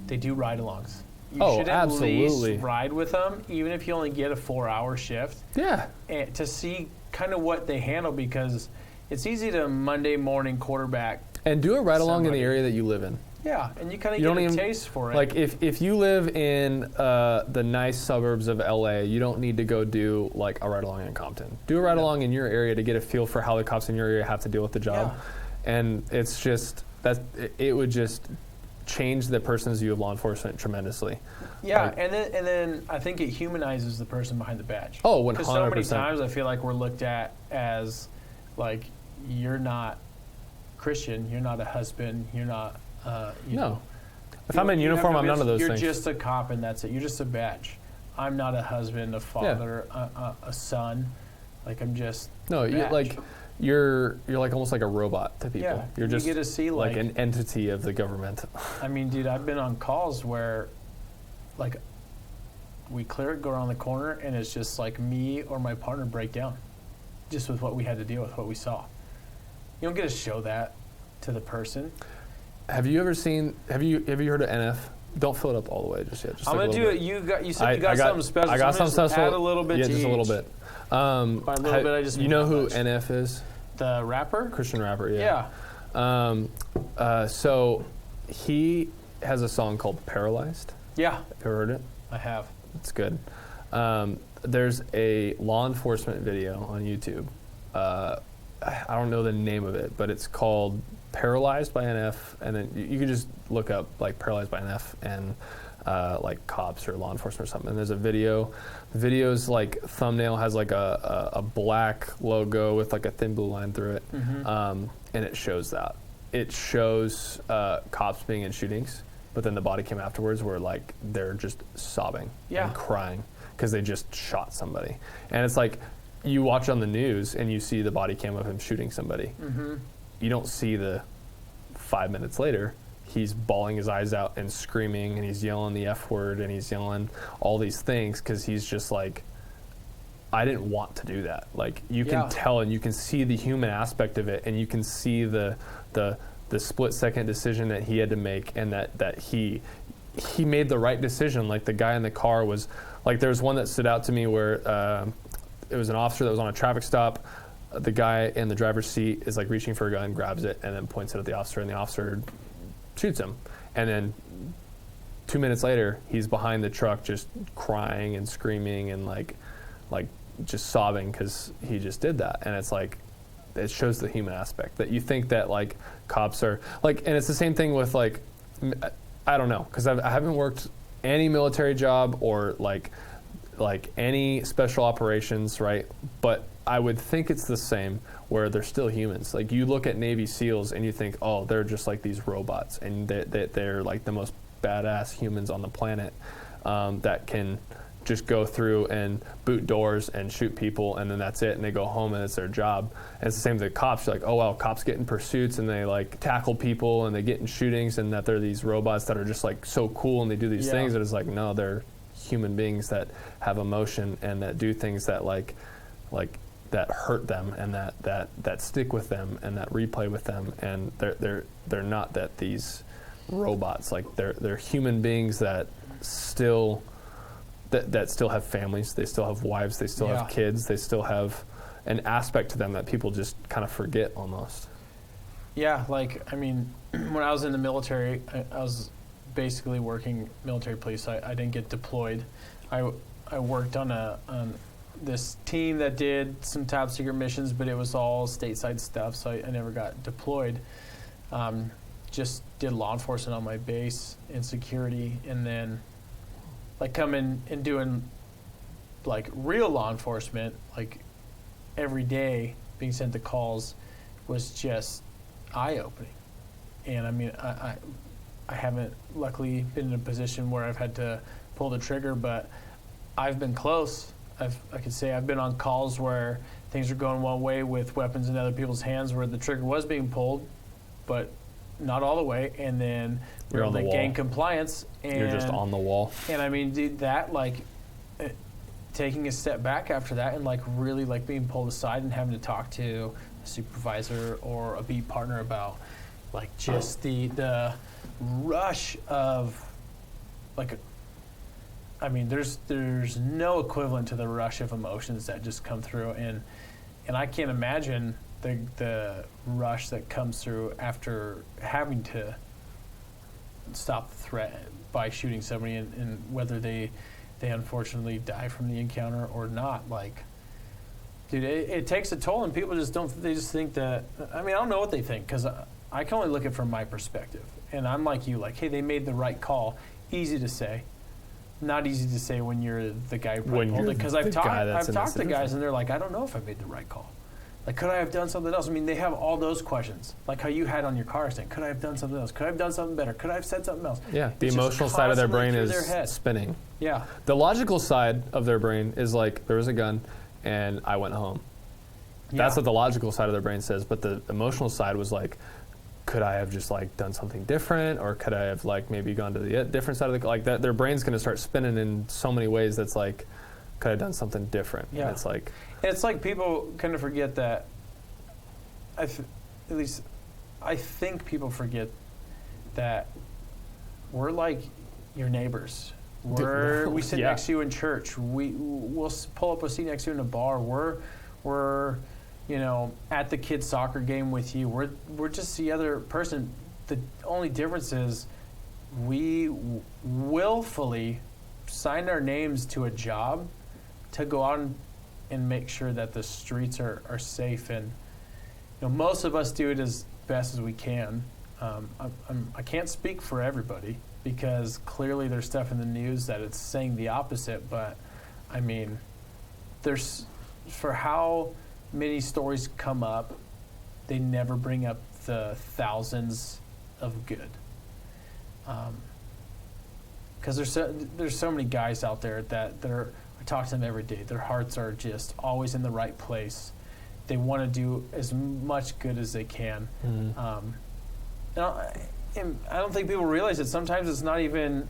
they do ride-alongs. You should at least ride with them, even if you only get a 4-hour shift. Yeah. And to see kind of what they handle, because it's easy to Monday morning quarterback. And do a ride-along in the area that you live in. Yeah, and you kind of get a taste for it. Like, if you live in the nice suburbs of LA, you don't need to go do like a ride-along in Compton. Do a ride-along in your area to get a feel for how the cops in your area have to deal with the job. Yeah. And it's just, it would just change the person's view of law enforcement tremendously. Yeah, like, and then I think it humanizes the person behind the badge. Oh, 100%. Because so many times I feel like we're looked at as, like, you're not Christian, you're not a husband, you're not... no. If I'm in uniform, I'm none of those things. You're just a cop, and that's it. You're just a badge. I'm not a husband, a father, a son. Like, I'm just you're like almost like a robot to people. Yeah, you're just you get to see like an entity of the government. I mean, dude, I've been on calls where, like, we clear it, go around the corner, and it's just like me or my partner break down, just with what we had to deal with, what we saw. You don't get to show that to the person. Have you ever seen? Have you heard of NF? Don't fill it up all the way just yet. Just I'm gonna do it. You said you got something special. I got something special. Add a little bit. Yeah, to just each. a little bit. By a little bit, I just you know who NF is? The rapper? Christian rapper, yeah. So he has a song called Paralyzed. Yeah. Have you ever heard it? I have. It's good. There's a law enforcement video on YouTube. I don't know the name of it, but it's called Paralyzed by NF, and then you can just look up like Paralyzed by NF and like cops or law enforcement or something. And there's a video. The video's like thumbnail has like a black logo with like a thin blue line through it, and it shows that. It shows cops being in shootings, but then the body cam afterwards where like they're just sobbing and crying because they just shot somebody. And it's like you watch on the news and you see the body cam of him shooting somebody. You don't see the 5 minutes later he's bawling his eyes out and screaming and he's yelling the F word and he's yelling all these things because he's just like, I didn't want to do that. Like you can tell and you can see the human aspect of it, and you can see the split second decision that he had to make, and that he made the right decision. Like the guy in the car was like, there was one that stood out to me where it was an officer that was on a traffic stop. The guy in the driver's seat is like reaching for a gun, grabs it, and then points it at the officer, and the officer shoots him. And then 2 minutes later, he's behind the truck just crying and screaming and like just sobbing because he just did that. And it's like, it shows the human aspect that you think that like cops are like, and it's the same thing with like, I don't know, because I haven't worked any military job or like any special operations, right? But I would think it's the same where they're still humans. Like you look at Navy SEALs and you think, oh, they're just like these robots, and they're like the most badass humans on the planet that can just go through and boot doors and shoot people, and then that's it, and they go home and it's their job. And it's the same with the cops. You're like, oh, well, cops get in pursuits and they like tackle people and they get in shootings, and that they're these robots that are just like so cool and they do these things. And it's like, no, they're human beings that have emotion and that do things that like that hurt them and that stick with them and that replay with them. And they're not that these robots. Like they're human beings that still that still have families, they still have wives, they still have kids, they still have an aspect to them that people just kind of forget almost. Yeah, like, I mean, when I was in the military, I was basically working military police. I didn't get deployed. I worked on this team that did some top secret missions, but it was all stateside stuff, so I never got deployed. Just did law enforcement on my base and security, and then like coming and doing like real law enforcement, like every day being sent to calls was just eye-opening. And I mean, I haven't luckily been in a position where I've had to pull the trigger, but I've been close. I could say I've been on calls where things are going one way with weapons in other people's hands where the trigger was being pulled, but not all the way, and then we're able to gain compliance. And you're just on the wall. And I mean, dude, that like taking a step back after that and like really like being pulled aside and having to talk to a supervisor or a beat partner about like just the rush of like, I mean, there's no equivalent to the rush of emotions that just come through, and I can't imagine the rush that comes through after having to stop the threat by shooting somebody, and whether they unfortunately die from the encounter or not. Like, dude, it takes a toll, and people just don't. They just think that. I mean, I don't know what they think, because I can only look at it from my perspective, and I'm like you, like, hey, they made the right call. Easy to say, not easy to say when you're the guy who pulled it. Because I've talked to guys, and they're like, I don't know if I made the right call. Like, could I have done something else? I mean, they have all those questions, like how you had on your car saying, could I have done something else? Could I have done something better? Could I have said something else? Yeah, the emotional side of their brain is spinning. Yeah. The logical side of their brain is like, there was a gun and I went home. That's what the logical side of their brain says, but the emotional side was like, could I have just like done something different, or could I have like maybe gone to the different side of the, like that? Their brain's going to start spinning in so many ways that's like, could I have done something different? Yeah. And it's like people kind of forget that, at least I think people forget that we're like your neighbors. We sit next to you in church. We'll pull up a seat next to you in a bar. We're at the kids' soccer game with you. We're just the other person. The only difference is we willfully signed our names to a job to go out and make sure that the streets are safe. And most of us do it as best as we can. I can't speak for everybody because clearly there's stuff in the news that it's saying the opposite. But I mean, there's for how many stories come up, they never bring up the thousands of good. Because there's so many guys out there that I talk to them every day. Their hearts are just always in the right place. They want to do as much good as they can. Mm-hmm. And I don't think people realize that sometimes it's not even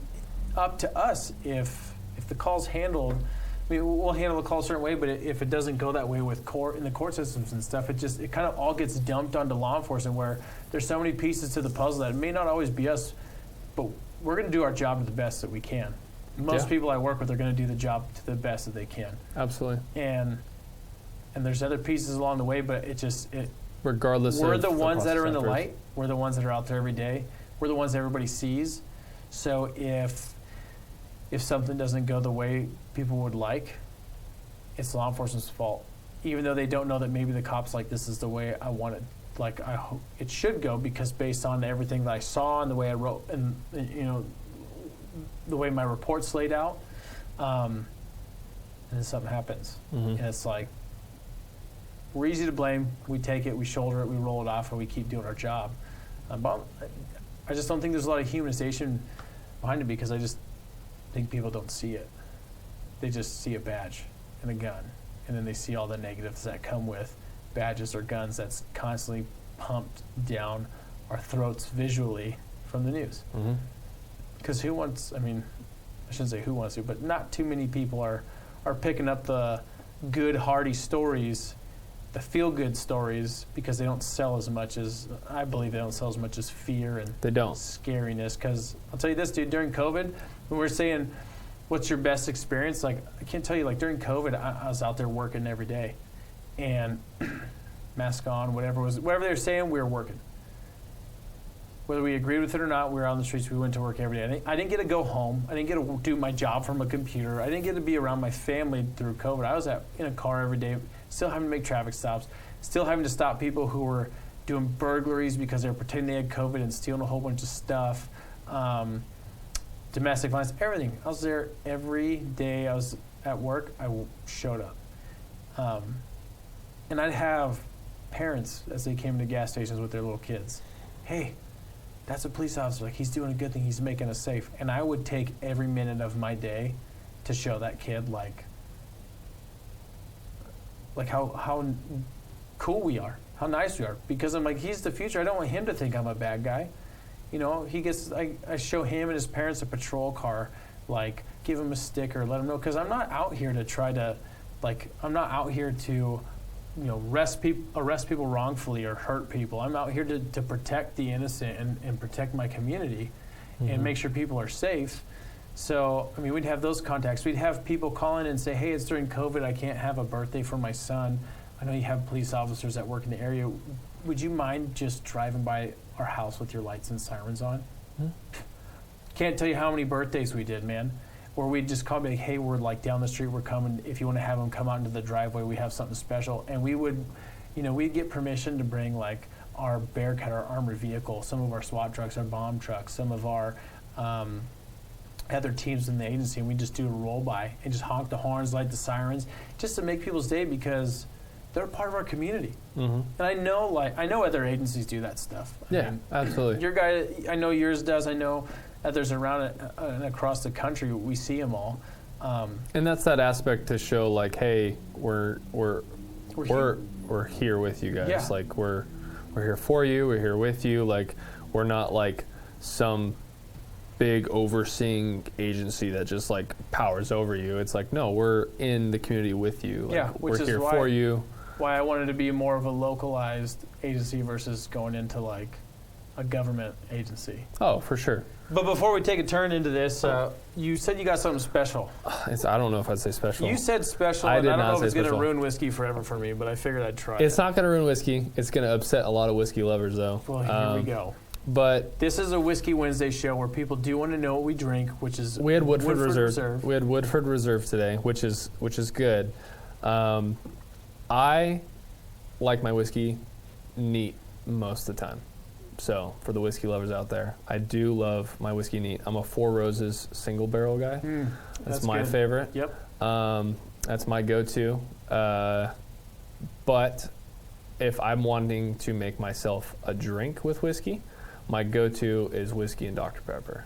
up to us if the call's handled. I mean, we'll handle the call a certain way, but if it doesn't go that way with court in the court systems and stuff, it kind of all gets dumped onto law enforcement where there's so many pieces to the puzzle that it may not always be us, but we're going to do our job to the best that we can. Most people I work with are going to do the job to the best that they can. Absolutely. And there's other pieces along the way, but regardless we're of the ones that are in the efforts. light. We're the ones that are out there every day. We're the ones that everybody sees. So if something doesn't go the way people would like, it's law enforcement's fault. Even though they don't know that maybe the cop's like, this is the way I want it. Like, I hope it should go because based on everything that I saw and the way I wrote and the way my report's laid out, and then something happens. Mm-hmm. And it's like, we're easy to blame. We take it, we shoulder it, we roll it off, and we keep doing our job. But I just don't think there's a lot of humanization behind it because I just think people don't see it. They just see a badge and a gun, and then they see all the negatives that come with badges or guns that's constantly pumped down our throats visually from the news. Because I shouldn't say who wants to, but not too many people are picking up the good, hearty stories, the feel-good stories, because they don't sell as much as, I believe they don't sell as much as fear and scariness. Because I'll tell you this, dude, during COVID, when we were saying, what's your best experience? Like, I can't tell you, like during COVID, I was out there working every day. And mask on, whatever they were saying, we were working. Whether we agreed with it or not, we were out on the streets. We went to work every day. I didn't get to go home. I didn't get to do my job from a computer. I didn't get to be around my family through COVID. I was in a car every day, still having to make traffic stops, still having to stop people who were doing burglaries because they were pretending they had COVID and stealing a whole bunch of stuff, domestic violence, everything. I was there every day I was at work. I showed up. And I'd have parents, as they came to gas stations with their little kids, hey, that's a police officer. Like, he's doing a good thing. He's making us safe. And I would take every minute of my day to show that kid, like how cool we are, how nice we are. Because I'm like, he's the future. I don't want him to think I'm a bad guy. I show him and his parents a patrol car, like, give him a sticker, let him know. Because I'm not out here to try to, I'm not out here to, arrest people wrongfully or hurt people. I'm out here to protect the innocent and protect my community and make sure people are safe. So, we'd have those contacts. We'd have people call in and say, hey, it's during COVID. I can't have a birthday for my son. I know you have police officers that work in the area. Would you mind just driving by our house with your lights and sirens on? Can't tell you how many birthdays we did, man. Or we'd just call me like, hey, we're like down the street, we're coming. If you want to have them come out into the driveway, we have something special. And we would, we'd get permission to bring like our Bearcat, our armored vehicle, some of our SWAT trucks, our bomb trucks, some of our other teams in the agency, and we just do a roll by and just honk the horns, light the sirens, just to make people's day because they're part of our community. And I know other agencies do that stuff. Absolutely. Your guy, I know yours does. I know others around and across the country. We see them all. And that's that aspect to show, like, hey, we're here with you guys. Yeah. Like, we're here for you. We're here with you. Like, we're not like some big overseeing agency that just like powers over you. It's like, no, we're in the community with you. Like, which we're is here for you. Why I wanted to be more of a localized agency versus going into like a government agency. Oh, for sure. But before we take a turn into this, you said you got something special. I don't know if I'd say special. You said special, I and did I don't not know if say it's going to special. ruin whiskey forever for me, but I figured I'd try It's it. not going to ruin whiskey. It's going to upset a lot of whiskey lovers, though. Well, here we go. But This is a Whiskey Wednesday show where people do want to know what we drink, which is we had Woodford, Reserve. Reserve. We had Woodford Reserve today, which is good. I like my whiskey neat most of the time. So for the whiskey lovers out there, I do love my whiskey neat. I'm a Four Roses single barrel guy. That's my good. favorite. Yep. That's my go-to. But if I'm wanting to make myself a drink with whiskey, my go-to is whiskey and Dr. Pepper.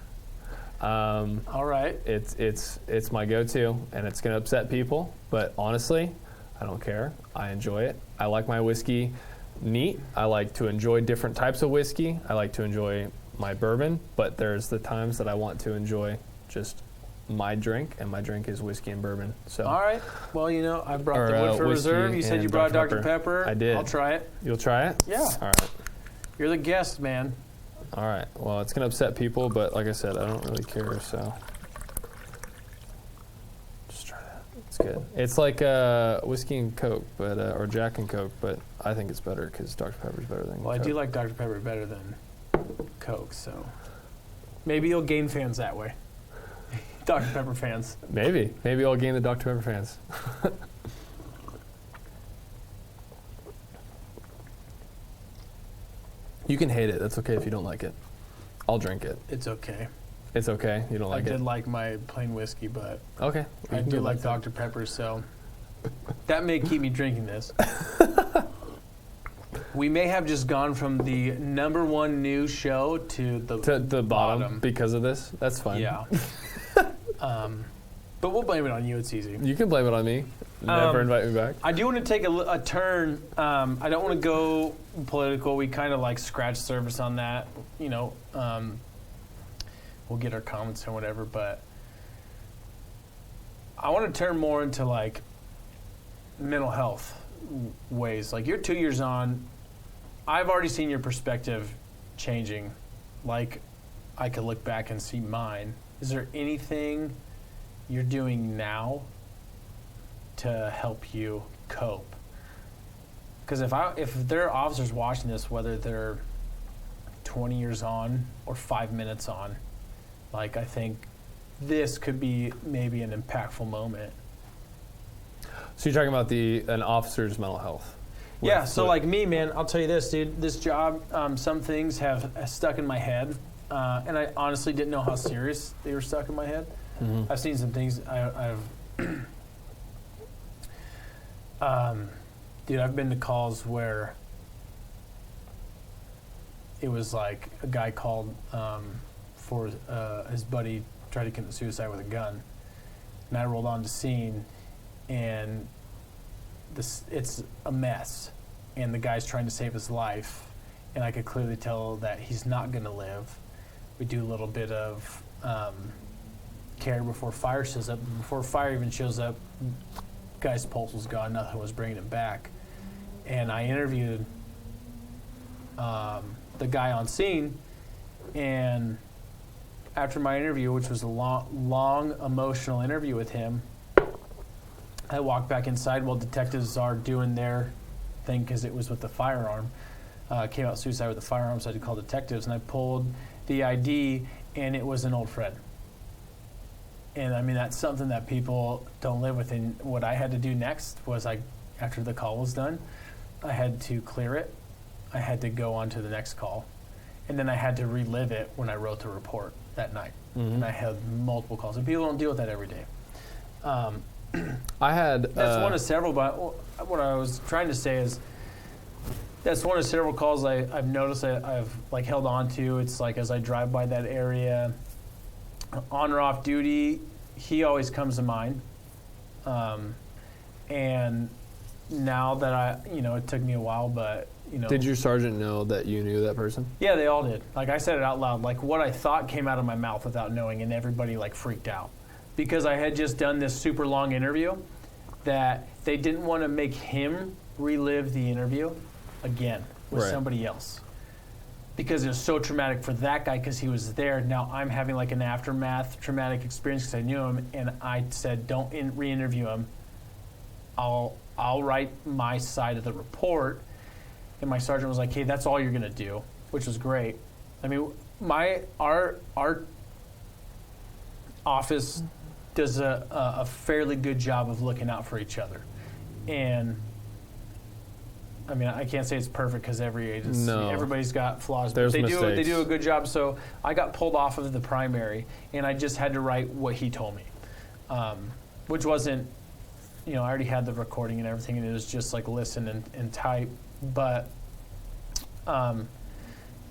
All right. It's my go-to, and it's going to upset people. But honestly, I don't care. I enjoy it. I like my whiskey neat. I like to enjoy different types of whiskey. I like to enjoy my bourbon, but there's the times that I want to enjoy just my drink, and my drink is whiskey and bourbon. So All right. Well, I brought the Woodford whiskey Reserve. You said and you brought Dr. Dr. Pepper. I did. I'll try it. You'll try it? Yeah. All right. You're the guest, man. All right. Well, it's going to upset people, but like I said, I don't really care, so just try that. It's good. It's like whiskey and Coke, but or Jack and Coke, but I think it's better because Dr. Pepper's better than Well, Coke. I do like Dr. Pepper better than Coke, so maybe you'll gain fans that way. Dr. Pepper fans. Maybe I'll gain the Dr. Pepper fans. You can hate it. That's okay if you don't like it. I'll drink it. It's okay. It's okay. You don't like I it. did like my plain whiskey, but Okay. I You can do go like that. Dr. Pepper, so that may keep me drinking this. We may have just gone from the number one news show to To the bottom because of this. That's fine. Yeah. But we'll blame it on you. It's easy. You can blame it on me. Never invite me back. I do want to take a turn. I don't want to go political. We kind of like scratch surface on that. We'll get our comments or whatever. But I want to turn more into like mental health ways. Like you're 2 years on. I've already seen your perspective changing. Like I could look back and see mine. Is there anything you're doing now to help you cope? Because if there are officers watching this, whether they're 20 years on or 5 minutes on, like I think this could be maybe an impactful moment. So you're talking about an officer's mental health? Yeah, so like me, man, I'll tell you this, dude. This job, some things have stuck in my head, and I honestly didn't know how serious they were stuck in my head. Mm-hmm. I've seen some things I've dude, I've been to calls where it was like a guy called for his buddy tried to commit suicide with a gun, and I rolled on to scene, and it's a mess, and the guy's trying to save his life, and I could clearly tell that he's not going to live. We do a little bit of care before fire shows up. Before fire even shows up, guy's pulse was gone. Nothing was bringing him back. And I interviewed the guy on scene, and after my interview, which was a long emotional interview with him, I walked back inside while detectives are doing their thing because it was with the firearm. Came out suicide with a firearm, so I had to call detectives, and I pulled the ID, and it was an old friend. And I mean, that's something that people don't live with. And what I had to do next was after the call was done, I had to clear it. I had to go on to the next call. And then I had to relive it when I wrote the report that night. Mm-hmm. And I had multiple calls. And people don't deal with that every day. I had... That's one of several, but what I was trying to say is that's one of several calls I've noticed that I've like held on to. It's like as I drive by that area, on or off duty, he always comes to mind. And now that it took me a while, but Did your sergeant know that you knew that person? Yeah, they all did. Like I said it out loud. Like what I thought came out of my mouth without knowing, and everybody like freaked out because I had just done this super long interview that they didn't want to make him relive the interview again with Right. somebody else. because it was so traumatic for that guy because he was there. Now I'm having like an aftermath traumatic experience because I knew him, and I said, don't re-interview him. I'll write my side of the report. And my sergeant was like, hey, that's all you're going to do, which was great. I mean, our office does a fairly good job of looking out for each other. And I mean, I can't say it's perfect because every agency, everybody's got flaws. There's but mistakes. they do a good job. So I got pulled off of the primary, and I just had to write what he told me, which wasn't, I already had the recording and everything, and it was just like listen and type. But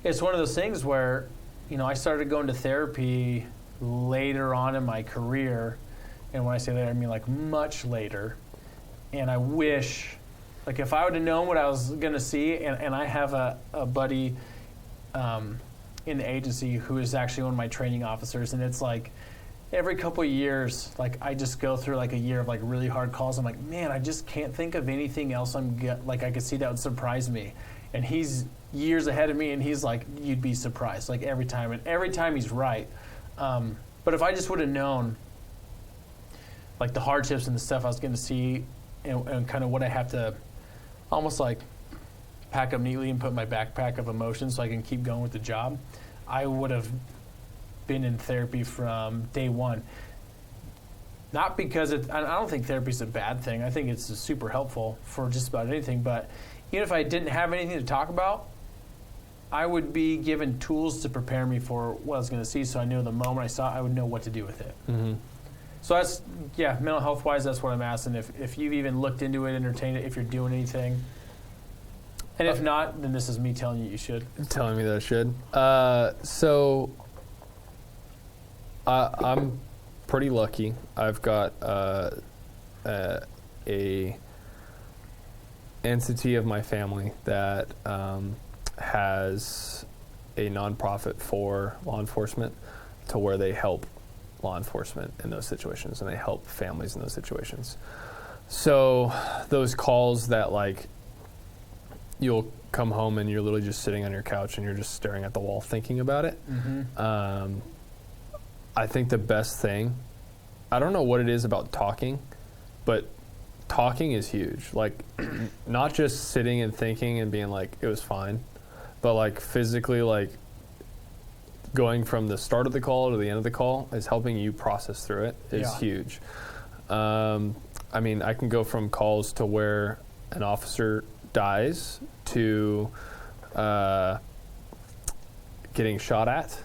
it's one of those things where, I started going to therapy later on in my career. And when I say later, I mean like much later. And I wish, like if I would have known what I was going to see, and I have a buddy in the agency who is actually one of my training officers, and it's like every couple of years, like I just go through like a year of like really hard calls. I'm like, man, I just can't think of anything else like I could see that would surprise me. And he's years ahead of me, and he's like, you'd be surprised, like every time. And every time he's right. But if I just would have known like the hardships and the stuff I was going to see and kind of what I have to almost like pack up neatly and put in my backpack of emotions so I can keep going with the job, I would have been in therapy from day one. Not because I don't think therapy is a bad thing. I think it's super helpful for just about anything. But even if I didn't have anything to talk about, I would be given tools to prepare me for what I was going to see, so I knew the moment I saw it, I would know what to do with it. Mm-hmm. So that's, mental health wise, that's what I'm asking. If you've even looked into it, entertained it, if you're doing anything. And if not, then this is me telling you should. Telling me that I should. So I'm pretty lucky. I've got a entity of my family that has a nonprofit for law enforcement to where they help law enforcement in those situations and they help families in those situations. So those calls that like you'll come home and you're literally just sitting on your couch and you're just staring at the wall thinking about it. Mm-hmm. I think the best thing, I don't know what it is about talking, but talking is huge. Like not just sitting and thinking and being like, it was fine, but like physically like going from the start of the call to the end of the call is helping you process through it is huge. I mean, I can go from calls to where an officer dies to getting shot at,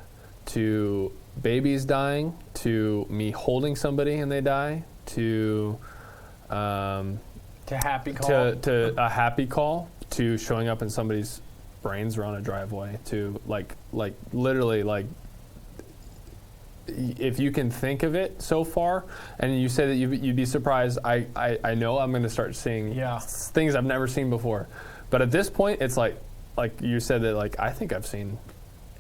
to babies dying, to me holding somebody and they die, to happy call, to a happy call, to showing up in somebody's brains around a driveway, to like literally like if you can think of it so far, and you say that you'd be surprised. I know I'm going to start seeing things I've never seen before, but at this point, it's like you said that like I think I've seen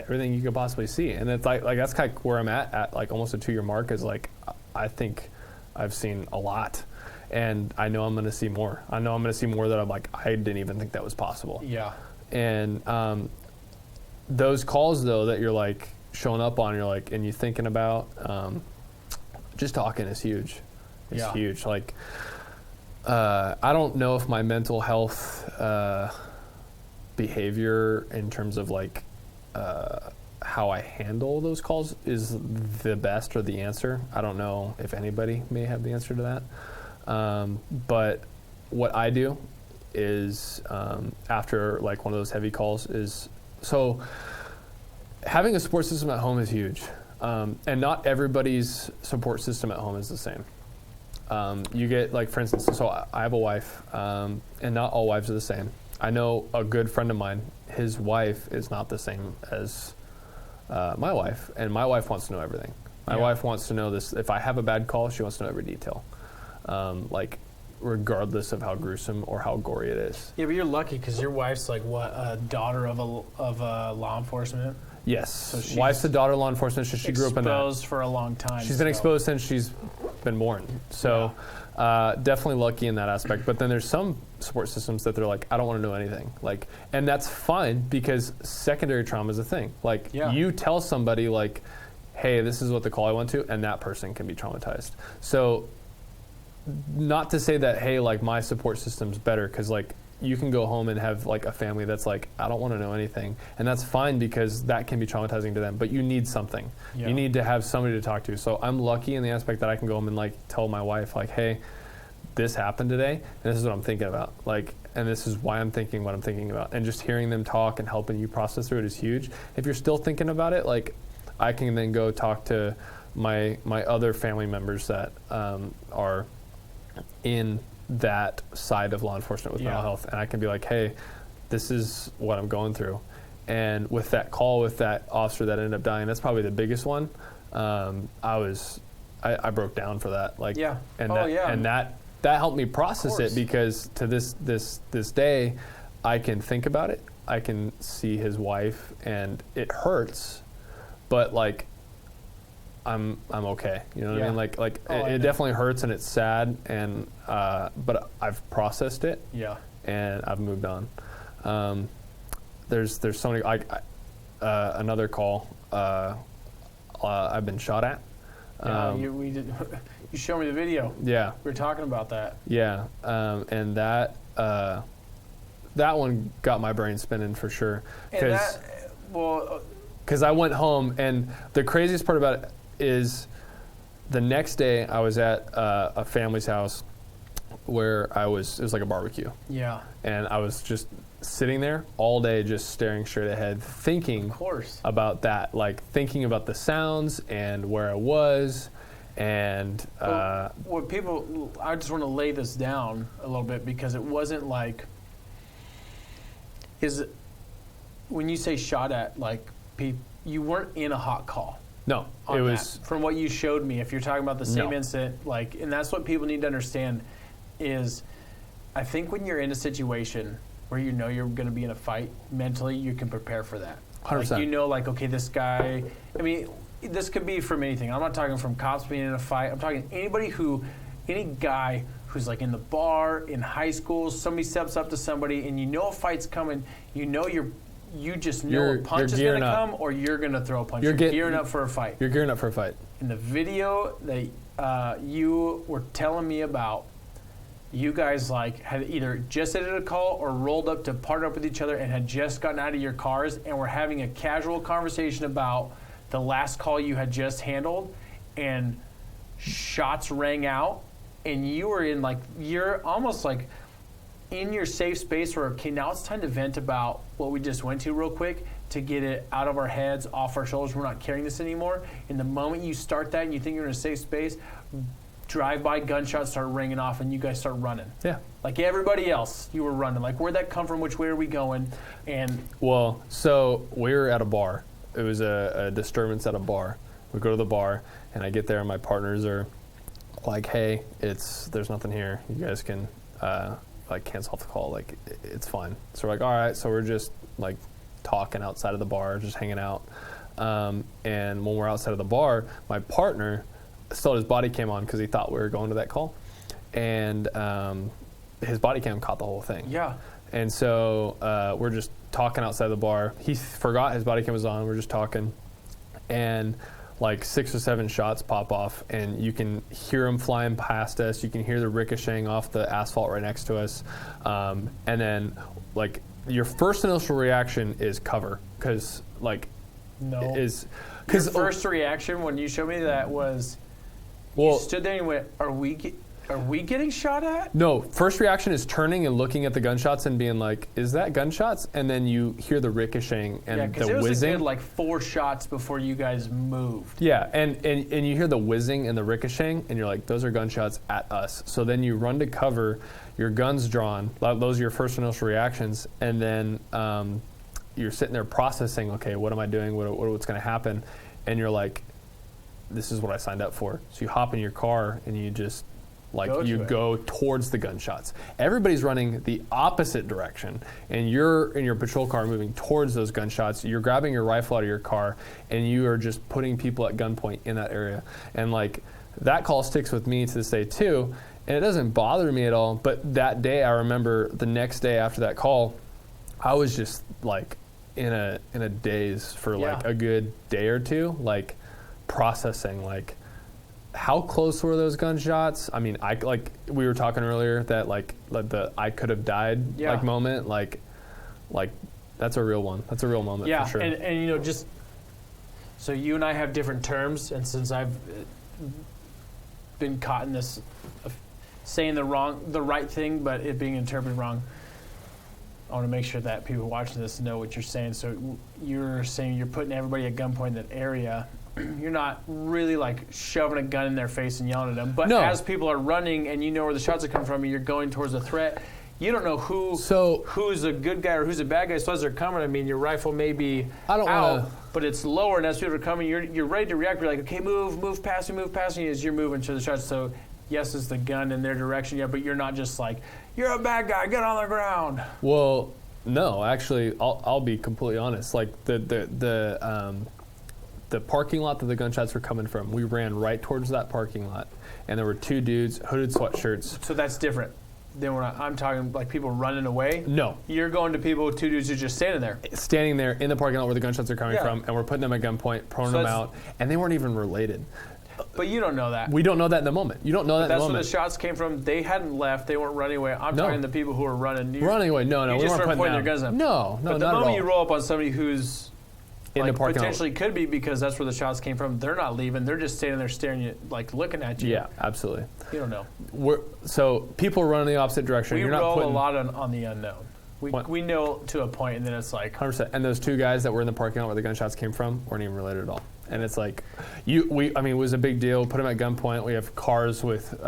everything you could possibly see, and it's like that's kind of where I'm at like almost a 2-year mark. Is like I think I've seen a lot, and I know I'm going to see more. I know I'm going to see more that I'm like I didn't even think that was possible. Yeah, and those calls though that you're like showing up on, you're like, and you're thinking about, just talking is huge. It's huge. Like, I don't know if my mental health behavior in terms of like how I handle those calls is the best or the answer. I don't know if anybody may have the answer to that. But what I do is after like one of those heavy calls is, so having a support system at home is huge. And not everybody's support system at home is the same. You get like, for instance, so I have a wife, and not all wives are the same. I know a good friend of mine, his wife is not the same as my wife, and my wife wants to know everything. My wife wants to know this. If I have a bad call, she wants to know every detail. Like, regardless of how gruesome or how gory it is. Yeah, but you're lucky because your wife's like what, a daughter of a law enforcement. Yes, so wife's a daughter of law enforcement. So she grew up in that. Exposed for a long time. She's been exposed since she's been born. So definitely lucky in that aspect. But then there's some support systems that they're like, I don't want to know anything. Like, and that's fine because secondary trauma is a thing. Like, you tell somebody like, hey, this is what the call I went to, and that person can be traumatized. So, not to say that, hey, like my support system's better, because like you can go home and have like a family that's like, I don't want to know anything, and that's fine because that can be traumatizing to them. But you need something. You need to have somebody to talk to. So I'm lucky in the aspect that I can go home and like tell my wife like, hey, this happened today, and this is what I'm thinking about. Like, and this is why I'm thinking what I'm thinking about. And just hearing them talk and helping you process through it is huge. If you're still thinking about it, like I can then go talk to my other family members that are in that side of law enforcement with mental health, and I can be like, hey, this is what I'm going through. And with that call with that officer that ended up dying, that's probably the biggest one. I broke down for that. Like, and that helped me process it, because to this day, I can think about it. I can see his wife, and it hurts, but like, I'm okay. You know what I mean? Like it definitely hurts and it's sad, and but I've processed it. Yeah. And I've moved on. There's so many. Another call. I've been shot at. You showed me the video. Yeah. We were talking about that. Yeah. And that one got my brain spinning for sure. Because I went home, and the craziest part about it is the next day I was at a family's house where it was like a barbecue. Yeah. And I was just sitting there all day just staring straight ahead, thinking about that, like thinking about the sounds and where I was. And what people, I just want to lay this down a little bit, because it wasn't like, when you say shot at, like you weren't in a hot call. No, it was from what you showed me. If you're talking about the same incident, like, and that's what people need to understand is, I think when you're in a situation where you know you're going to be in a fight, mentally you can prepare for that. 100%. Like, you know, like, okay, this guy. I mean, this could be from anything. I'm not talking from cops being in a fight. I'm talking any guy who's like in the bar, in high school, somebody steps up to somebody, and you know a fight's coming. You know you just know a punch is going to come, or you're going to throw a punch. You're gearing up for a fight. You're gearing up for a fight. In the video that you were telling me about, you guys like had either just ended a call or rolled up to partner up with each other and had just gotten out of your cars and were having a casual conversation about the last call you had just handled, and shots rang out, and you were in like, you're almost like in your safe space where, okay, now it's time to vent about what we just went to real quick, to get it out of our heads, off our shoulders. We're not carrying this anymore. And the moment you start that and you think you're in a safe space, drive-by gunshots start ringing off, and you guys start running. Yeah. Like everybody else, you were running. Like, where'd that come from? Which way are we going? And well, so we were at a bar. It was a disturbance at a bar. We go to the bar, and I get there, and my partners are like, hey, there's nothing here. You guys can like cancel off the call. Like, it's fine. So we're like, all right. So we're just like talking outside of the bar, just hanging out. And when we're outside of the bar, my partner still had his body cam on because he thought we were going to that call. And his body cam caught the whole thing. Yeah. And so we're just talking outside the bar. He forgot his body cam was on. We're just talking. And like 6 or 7 shots pop off, and you can hear them flying past us. You can hear the ricocheting off the asphalt right next to us. And then like your first initial reaction is cover, because like your first reaction when you showed me that was, you stood there and you went, are we getting shot at? No, first reaction is turning and looking at the gunshots and being like, is that gunshots? And then you hear the ricocheting and the whizzing. Yeah, because it was like 4 shots before you guys moved. Yeah, and you hear the whizzing and the ricocheting, and you're like, those are gunshots at us. So then you run to cover, your gun's drawn. Those are your first initial reactions. And then you're sitting there processing, okay, what am I doing? What's going to happen? And you're like, this is what I signed up for. So you hop in your car and you just go towards the gunshots. Everybody's running the opposite direction, and you're in your patrol car moving towards those gunshots. You're grabbing your rifle out of your car, and you are just putting people at gunpoint in that area. And like, that call sticks with me to this day too. And it doesn't bother me at all. But that day, I remember the next day after that call, I was just like in a daze for like a good day or two, like processing like how close were those gunshots. I mean, I like we were talking earlier that like the I could have died like moment, like that's a real one. That's a real moment for sure. And you know, just so you and I have different terms, and since I've been caught in this saying the right thing, but it being interpreted wrong, I want to make sure that people watching this know what you're saying. So you're saying you're putting everybody at gunpoint in that area. You're not really like shoving a gun in their face and yelling at them. But as people are running and you know where the shots are coming from and you're going towards a threat, you don't know who's a good guy or who's a bad guy. So as they're coming, I mean, your rifle may be out, but it's lower, and as people are coming, you're ready to react. You're like, okay, move past me as you're moving to the shots. So yes, it's the gun in their direction, but you're not just like, you're a bad guy, get on the ground. Well, no, actually, I'll be completely honest. Like the parking lot that the gunshots were coming from, we ran right towards that parking lot, and there were two dudes, hooded sweatshirts. So that's different. Then I'm talking like people running away. No. You're going to people with two dudes who are just standing there. Standing there in the parking lot where the gunshots are coming from, and we're putting them at gunpoint, proning them out, and they weren't even related. But you don't know that. We don't know that in the moment. You don't know that in the moment. That's where the shots came from. They hadn't left. They weren't running away. I'm talking to the people who are running. Running away. No, you we just weren't start pointing down. their guns up. No, but the not moment at all. you roll up on somebody who's in the parking potentially lot. Could be because that's where the shots came from. They're not leaving. They're just standing there staring at, like looking at you. Yeah, absolutely. You don't know. So people run in the opposite direction. We roll a lot on the unknown. We know to a point, and then it's like 100%. And those two guys that were in the parking lot where the gunshots came from weren't even related at all. And it's like, it was a big deal. Put them at gunpoint. We have cars with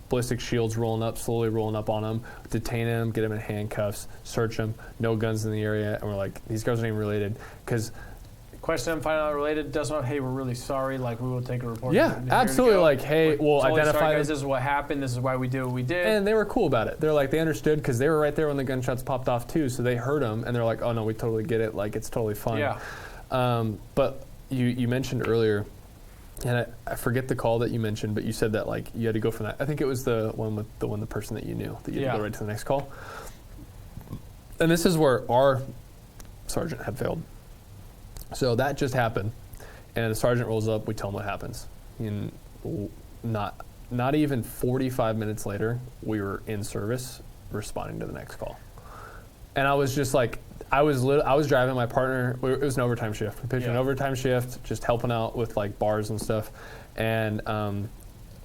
ballistic shields slowly rolling up on them, detain them, get them in handcuffs, search them. No guns in the area, and we're like, these guys aren't even related. Because question them, find out related. Doesn't hey, we're really sorry. Like we will take a report. Yeah, absolutely. Like hey, we'll identify. Sorry, guys, this is what happened. This is why we did what we did. And they were cool about it. They're like they understood because they were right there when the gunshots popped off too. So they heard them and they're like, oh no, we totally get it. Like it's totally fine. Yeah. But you mentioned earlier, and I forget the call that you mentioned, but you said that like you had to go from that. I think it was the person that you knew that you had to go right to the next call. And this is where our sergeant had failed. So that just happened, and the sergeant rolls up. We tell him what happens. And not even 45 minutes later, we were in service, responding to the next call. And I was just like, I was driving my partner. It was an overtime shift. We picked an overtime shift, just helping out with like bars and stuff. And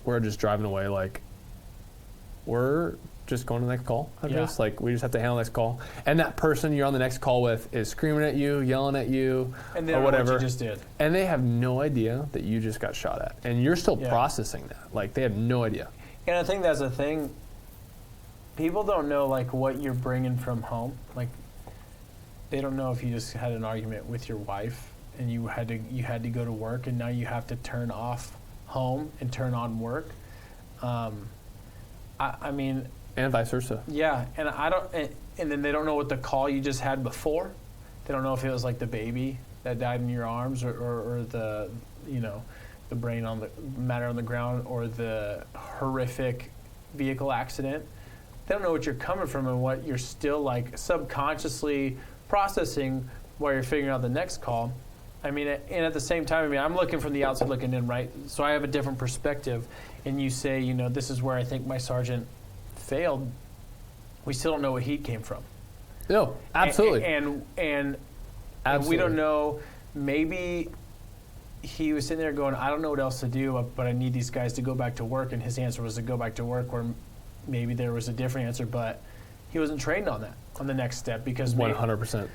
we're just driving away like, we're just going to the next call. Like we just have to handle the next call. And that person you're on the next call with is screaming at you, yelling at you, and they or whatever. What you just did. And they have no idea that you just got shot at, and you're still processing that. Like they have no idea. And I think that's the thing. People don't know like what you're bringing from home. Like they don't know if you just had an argument with your wife and you had to go to work, and now you have to turn off home and turn on work. I mean. And vice versa. Yeah, and and then they don't know what the call you just had before. They don't know if it was like the baby that died in your arms, or the the brain on the matter on the ground, or the horrific vehicle accident. They don't know what you're coming from and what you're still like subconsciously processing while you're figuring out the next call. I mean, and at the same time, I'm looking from the outside looking in, right? So I have a different perspective, and you say, this is where I think my sergeant failed. We still don't know what heat came from. No, absolutely. And absolutely. We don't know. Maybe he was sitting there going, I don't know what else to do, but I need these guys to go back to work. And his answer was to go back to work, or maybe there was a different answer, but he wasn't trained on that, on the next step. Because 100%.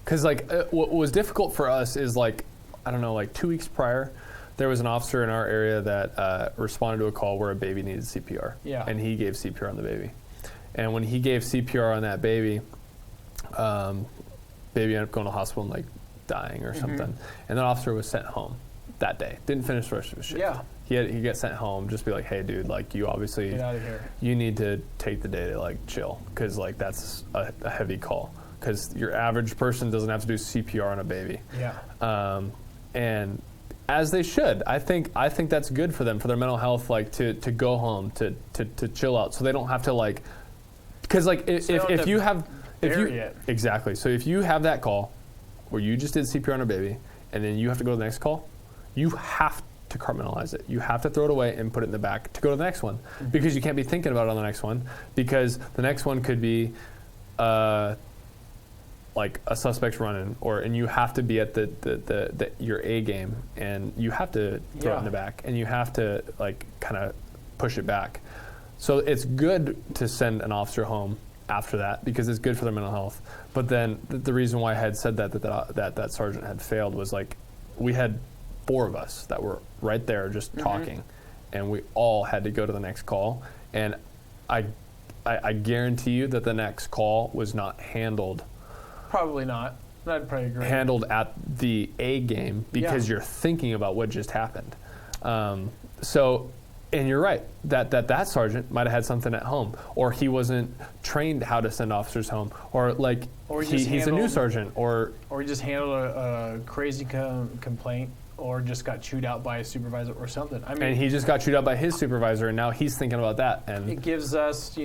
Because like what was difficult for us is like, I don't know, like 2 weeks prior, there was an officer in our area that responded to a call where a baby needed CPR. Yeah. And he gave CPR on the baby. And when he gave CPR on that baby, baby ended up going to the hospital and like dying or something. And that officer was sent home that day. Didn't finish the rest of his shift. Yeah. He got sent home. Just be like, hey, dude, like you obviously get out of here. You need to take the day to like chill, because like that's a heavy call. Because your average person doesn't have to do CPR on a baby. Yeah. And As they should. I think that's good for them, for their mental health, like to go home, to chill out, so they don't have to like, because like if you have exactly. So if you have that call where you just did CPR on a baby, and then you have to go to the next call, you have to compartmentalize it. You have to throw it away and put it in the back to go to the next one, because you can't be thinking about it on the next one, because the next one could be like a suspect running, and you have to be at the your A game, and you have to throw it in the back, and you have to like kind of push it back. So it's good to send an officer home after that, because it's good for their mental health. But then the reason why I had said that sergeant had failed was like, we had 4 of us that were right there just talking, and we all had to go to the next call, and I guarantee you that the next call was not handled. Probably not. I'd probably agree. Handled at the A game, because you're thinking about what just happened. And you're right, that sergeant might have had something at home, or he wasn't trained how to send officers home, or like he's a new sergeant, or he just handled a crazy complaint, or just got chewed out by a supervisor or something. I mean, and he just got chewed out by his supervisor, and now he's thinking about that. And it gives us.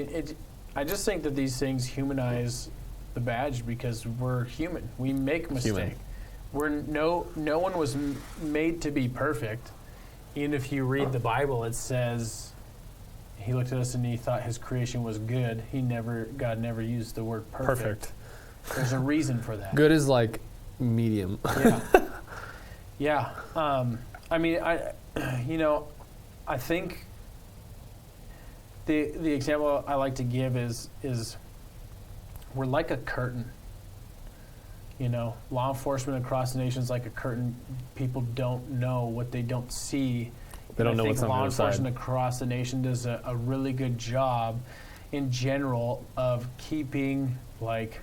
I just think that these things humanize the badge, because we're human. We make mistakes. No one was made to be perfect. Even if you read the Bible, it says he looked at us and he thought his creation was good. God never used the word perfect. There's a reason for that. Good is like medium. Yeah. I mean, I think the example I like to give is we're like a curtain. Law enforcement across the nation is like a curtain. People don't know what they don't see. They don't know what's on the other side. Law enforcement across the nation does a really good job in general of keeping like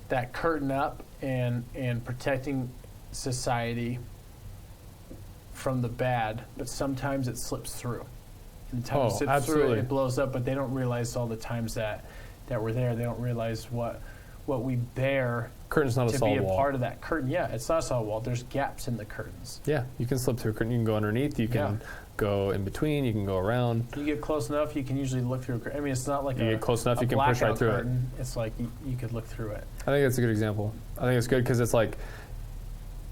that curtain up and protecting society from the bad, but sometimes it slips through. And the time it slips through, it blows up, but they don't realize all the times that we're there. They don't realize what we bear curtain's not to a solid be a wall. part of that curtain. Yeah, it's not a solid wall. There's gaps in the curtains. Yeah, you can slip through a curtain. You can go underneath. You can go in between. You can go around. You get close enough, you can usually look through a curtain. I mean, it's not like you get close enough, you can push right through curtain. It's like you could look through it. I think that's a good example. I think it's good because it's like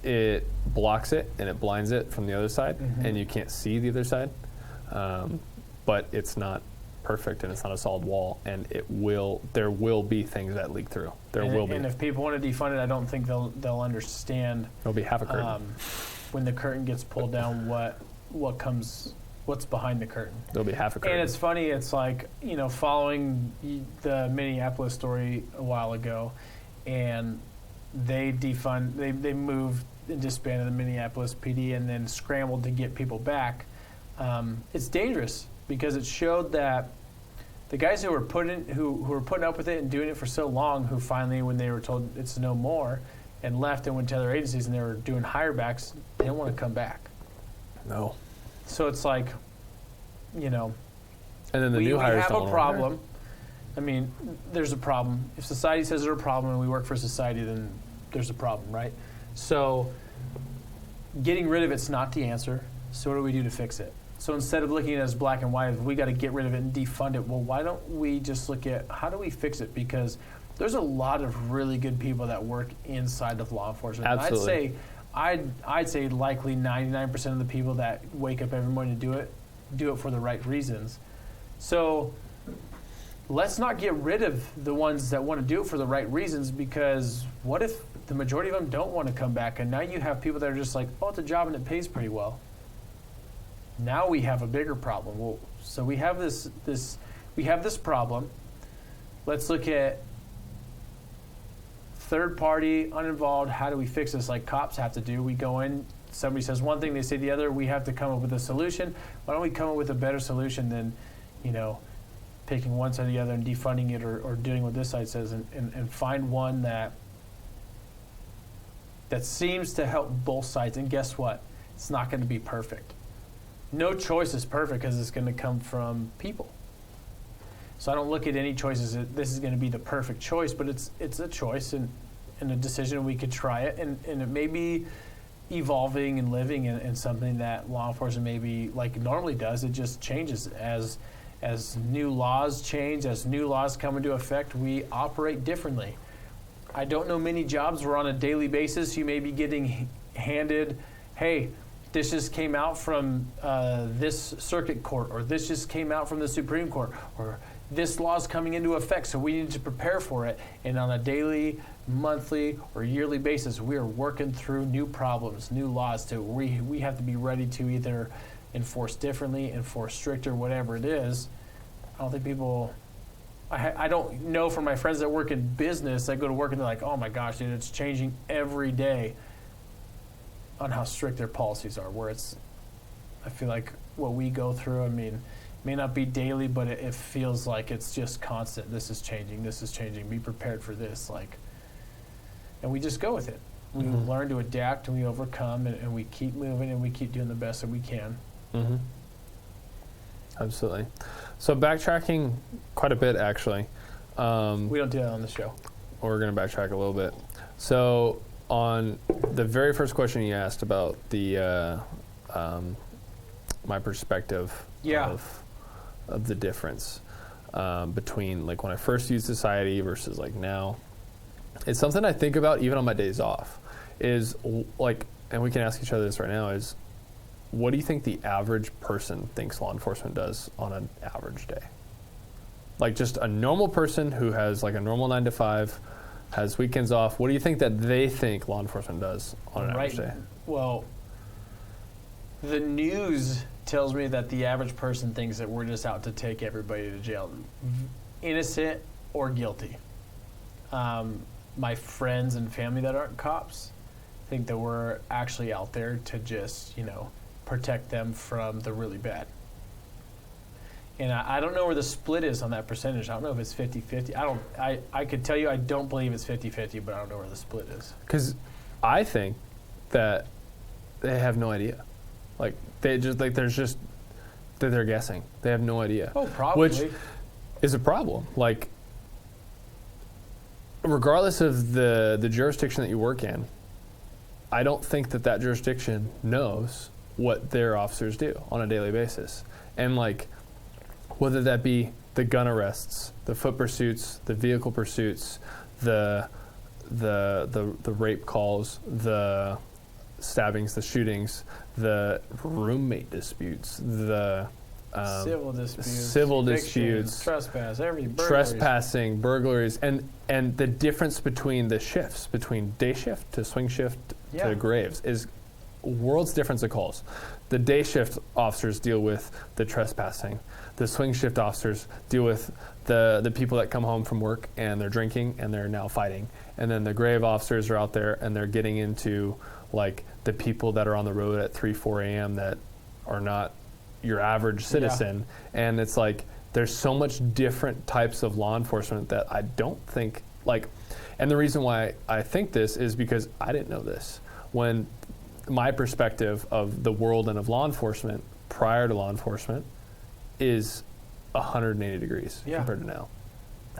it blocks it and it blinds it from the other side, and you can't see the other side. But it's not perfect, and it's not a solid wall, and there will be things that leak through. There will be. And if people want to defund it, I don't think they'll understand. There'll be half a curtain. When the curtain gets pulled down, what's behind the curtain. There'll be half a curtain. And it's funny, it's like, following the Minneapolis story a while ago, and they moved and disbanded the Minneapolis PD and then scrambled to get people back. It's dangerous, because it showed that the guys who were putting up with it and doing it for so long, who finally, when they were told it's no more, and left and went to other agencies and they were doing hire backs, they didn't want to come back. No. So it's like, and then the new hires have a problem. I mean, there's a problem. If society says there's a problem and we work for society, then there's a problem, right? So getting rid of it's not the answer. So what do we do to fix it? So instead of looking at it as black and white, we got to get rid of it and defund it. Well, why don't we just look at how do we fix it? Because there's a lot of really good people that work inside of law enforcement. Absolutely. I'd say likely 99% of the people that wake up every morning to do it for the right reasons. So let's not get rid of the ones that want to do it for the right reasons, because what if the majority of them don't want to come back, and now you have people that are just like, oh, it's a job and it pays pretty well. Now we have a bigger problem. Well, so we have this problem. Let's look at third party, uninvolved. How do we fix this? Like cops have to do. We go in. Somebody says one thing, they say the other. We have to come up with a solution. Why don't we come up with a better solution than, picking one side or the other and defunding it, or doing what this side says, and find one that seems to help both sides. And guess what? It's not going to be perfect. No choice is perfect, because it's going to come from people. So I don't look at any choices that this is going to be the perfect choice, but it's a choice and a decision. We could try it, and it may be evolving and living in something that law enforcement maybe like normally does. It just changes as new laws change, as new laws come into effect. We operate differently. I don't know many jobs where on a daily basis you may be getting handed, hey, this just came out from this circuit court, or this just came out from the Supreme Court, or this law is coming into effect, so we need to prepare for it. And on a daily, monthly, or yearly basis, we are working through new problems, new laws. We have to be ready to either enforce differently, enforce stricter, whatever it is. I don't think people... I don't know from my friends that work in business that go to work and they're like, oh my gosh, dude, it's changing every day on how strict their policies are. Where I feel like what we go through, I mean, may not be daily, but it feels like it's just constant. This is changing. Be prepared for this. And we just go with it. We learn to adapt and we overcome and we keep moving and we keep doing the best that we can. Mm-hmm. Absolutely. So backtracking quite a bit, actually. We don't do that on the show. We're going to backtrack a little bit. So on the very first question you asked about the my perspective of the difference between like when I first used society versus like now, it's something I think about even on my days off. Is like, and we can ask each other this right now, is what do you think the average person thinks law enforcement does on an average day? Like just a normal person who has like a normal 9 to 5, has weekends off. What do you think that they think law enforcement does on an average day? Well, the news tells me that the average person thinks that we're just out to take everybody to jail, innocent or guilty. My friends and family that aren't cops think that we're actually out there to just, protect them from the really bad. And I don't know where the split is on that percentage. I don't know if it's 50-50. I could tell you I don't believe it's 50-50, but I don't know where the split is. Because I think that they have no idea. Like they just like there's just that they're guessing. They have no idea. Oh, probably. Which is a problem. Like regardless of the jurisdiction that you work in, I don't think that jurisdiction knows what their officers do on a daily basis. And like whether that be the gun arrests, the foot pursuits, the vehicle pursuits, the rape calls, the stabbings, the shootings, the roommate disputes, the civil disputes, trespassing, burglaries, and the difference between the shifts, between day shift to swing shift to graves, is world's difference of calls. The day shift officers deal with the trespassing. The swing shift officers deal with the people that come home from work and they're drinking and they're now fighting. And then the grave officers are out there and they're getting into like the people that are on the road at 3-4 a.m. that are not your average citizen. And it's like there's so much different types of law enforcement that I don't think like, and the reason why I think this is because I didn't know this. When my perspective of the world and of law enforcement prior to law enforcement is 180 degrees compared to now.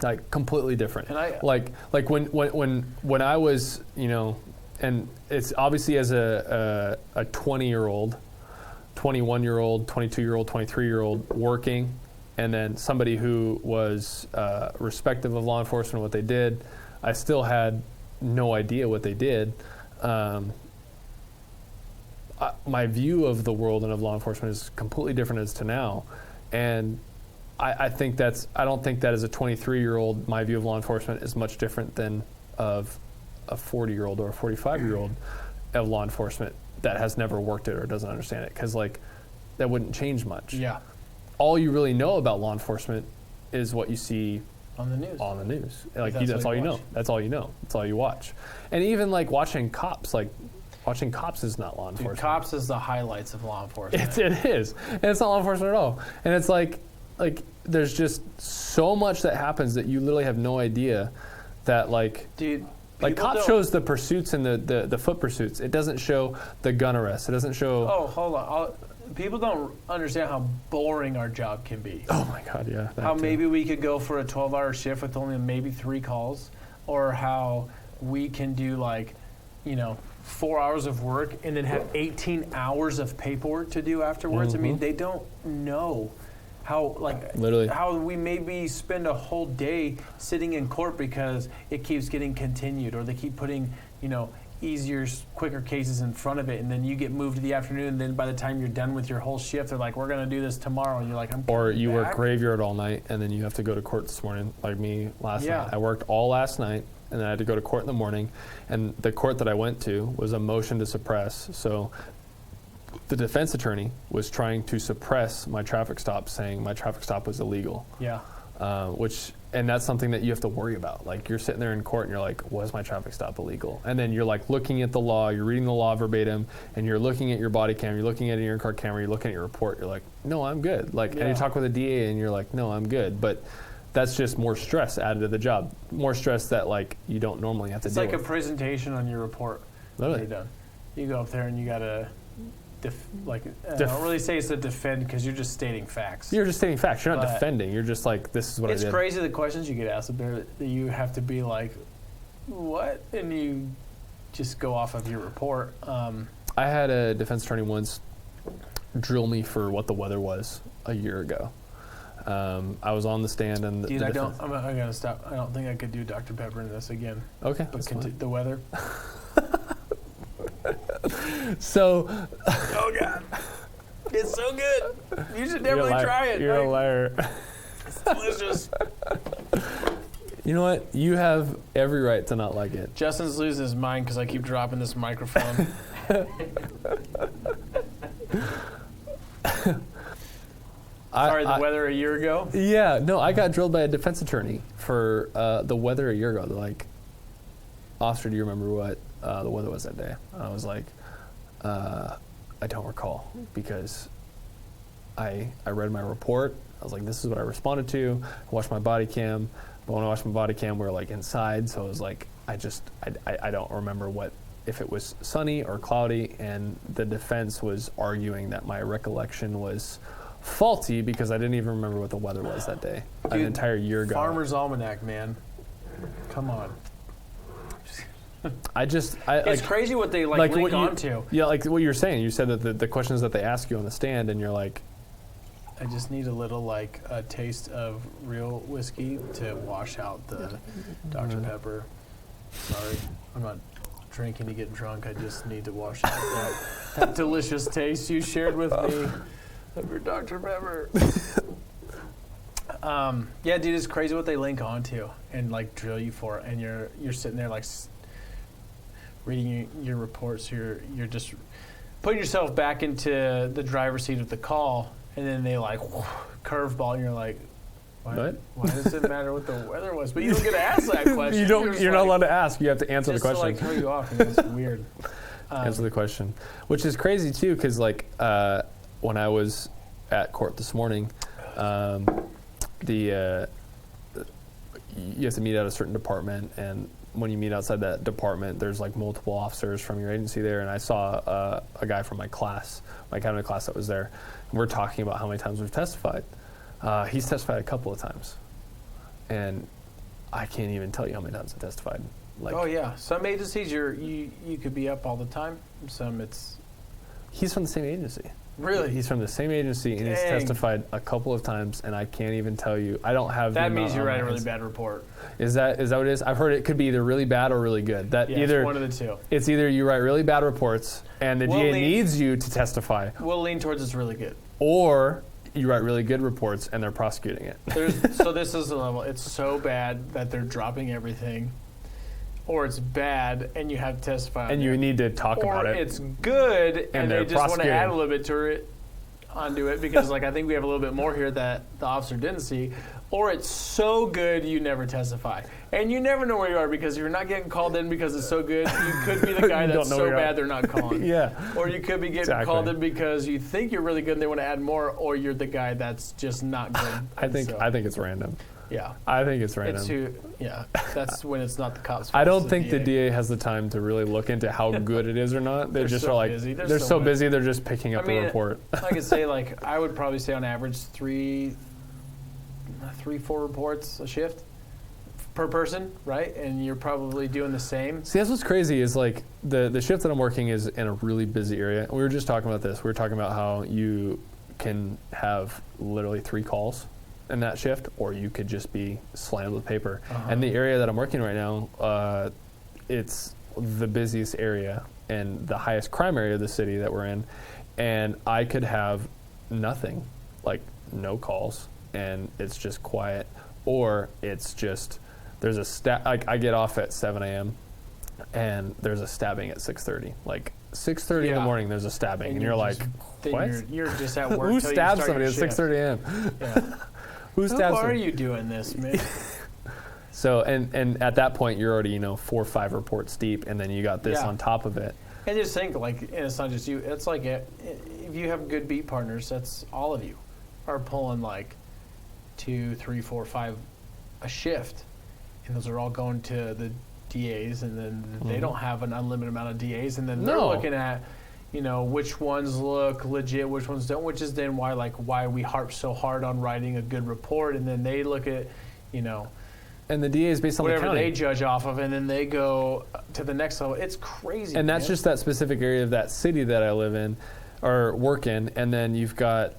Like completely different. And I like when I was, and it's obviously as a 20-year-old, 21-year-old, 22-year-old, 23-year-old working, and then somebody who was respective of law enforcement, what they did, I still had no idea what they did. My view of the world and of law enforcement is completely different as to now. And I don't think that as a 23-year-old, my view of law enforcement is much different than of a 40-year-old or a 45-year-old of law enforcement that has never worked it or doesn't understand it. Because like that wouldn't change much. Yeah. All you really know about law enforcement is what you see on the news. Like that's all you know. That's all you know. That's all you watch. And even like watching cops is not law enforcement. Dude, cops is the highlights of law enforcement. It is. And it's not law enforcement at all. And it's like there's just so much that happens that you literally have no idea that like... Dude, like cops shows the pursuits and the foot pursuits. It doesn't show the gun arrests. It doesn't show... Oh, hold on. People don't understand how boring our job can be. Oh my God, yeah. How maybe we could go for a 12-hour shift with only maybe 3 calls, or how we can do like 4 hours of work and then have 18 hours of paperwork to do afterwards. I mean, they don't know how Literally. how we maybe spend a whole day sitting in court because it keeps getting continued, or they keep putting easier, quicker cases in front of it, and then you get moved to the afternoon, and then by the time you're done with your whole shift, they're like, we're going to do this tomorrow, and you're like, I'm Or you back. work graveyard all night, and then you have to go to court this morning, like me last night. I worked all last night, and then I had to go to court in the morning, and the court that I went to was a motion to suppress. So the defense attorney was trying to suppress my traffic stop, saying my traffic stop was illegal. Yeah. And that's something that you have to worry about. Like, you're sitting there in court and you're like, was my traffic stop illegal? And then you're like looking at the law, you're reading the law verbatim, and you're looking at your body cam, you're looking at your in-car camera, you're looking at your report, you're like, no, I'm good. Like, and you talk with a DA and you're like, no, I'm good. But that's just more stress added to the job. More stress that like you don't normally have to deal with. It's like a presentation on your report. Literally. When you're done. You go up there and you got to I don't really say it's a defend because you're just stating facts. You're just stating facts. You're not defending. You're just like, this is what I did. It's crazy the questions you get asked up there that you have to be like, what? And you just go off of your report. I had a defense attorney once drill me for what the weather was a year ago. I was on the stand and Dude, I'm gonna stop. I don't think I could do Dr. Pepper in this again. Okay, But the weather. So, oh God, it's so good. You should definitely try it. You're a liar. It's delicious. You know what? You have every right to not like it. Justin's losing his mind because I keep dropping this microphone. Sorry, the weather a year ago? Yeah, no, I got drilled by a defense attorney for the weather a year ago. They're like, officer, do you remember what the weather was that day? And I was like, I don't recall, because I read my report. I was like, this is what I responded to. I watched my body cam. But when I watched my body cam, we were like inside. So I was like, I don't remember if it was sunny or cloudy. And the defense was arguing that my recollection was faulty because I didn't even remember what the weather was that day. Dude, an entire year ago. Farmer's Almanac, man. Come on. It's crazy what they link onto. Yeah, like what you're saying. You said that the questions that they ask you on the stand, and you're like, I just need a little a taste of real whiskey to wash out the Dr. Pepper. Sorry, I'm not drinking to get drunk. I just need to wash out that delicious taste you shared with me of your Dr. Pepper. Yeah, dude, it's crazy what they link onto and drill you for, and you're sitting there reading your reports. You're just putting yourself back into the driver's seat of the call, and then they curveball, and you're like, why does it matter what the weather was? But you don't get to ask that question. You're not allowed to ask. You have to answer the question. Just to throw you off, and it's weird. Answer the question, which is crazy too, because when I was at court this morning, you have to meet at a certain department, and when you meet outside that department, there's multiple officers from your agency there, and I saw a guy from my class, my academy class that was there, and we're talking about how many times we've testified. He's testified a couple of times, and I can't even tell you how many times I've testified. Oh yeah, some agencies you could be up all the time. Some he's from the same agency. Really? He's from the same agency, and he's testified a couple of times, and I can't even tell you. I don't have. That means you write a really bad report. Is that what it is? I've heard it could be either really bad or really good. It's one of the two. It's either you write really bad reports, and the DA needs you to testify. We'll lean towards it's really good. Or you write really good reports, and they're prosecuting it. So this is the level. It's so bad that they're dropping everything. Or it's bad, and you have to testify. And you need to talk about it. Or it's good, and they just want to add a little bit onto it because, I think we have a little bit more here that the officer didn't see. Or it's so good you never testify, and you never know where you are because you're not getting called in because it's so good. You could be the guy that's so bad they're not calling. Yeah. Or you could be getting called in because you think you're really good and they want to add more, or you're the guy that's just not good. I think it's random. Yeah. I think it's random. That's when it's not the cops' fault. I don't think the DA has the time to really look into how good it is or not. They're just so busy. They're so busy, they're just picking up the report. I could say, I would probably say on average 3-4 reports a shift per person, right? And you're probably doing the same. See, that's what's crazy is like the shift that I'm working is in a really busy area. We were just talking about this. We were talking about how you can have literally 3 calls in that shift, or you could just be slammed with paper. And the area that I'm working right now, it's the busiest area and the highest crime area of the city that we're in. And I could have nothing, like no calls, and it's just quiet. Or it's just, there's a like I get off at 7 a.m. and there's a stabbing at 6:30. Like 6:30 in the morning, there's a stabbing, and you're like, what? You're just at work. Who stabs somebody at 6:30 a.m.? Yeah. Who stabs? How are you doing this, man? So and at that point, you're already 4 or 5 reports deep, and then you got this on top of it. And just think, like, and it's not just you. It's like if you have good beat partners, that's all of you are pulling like 2, 3, 4, 5 a shift, and those are all going to the DAs, and then they don't have an unlimited amount of DAs, and then they're looking at which ones look legit, which ones don't, which is then why we harp so hard on writing a good report, and then they look at and the DA is based on the whatever county. they judge off of, and then they go to the next level. It's crazy. And that's just that specific area of that city that I live in or work in. And then you've got,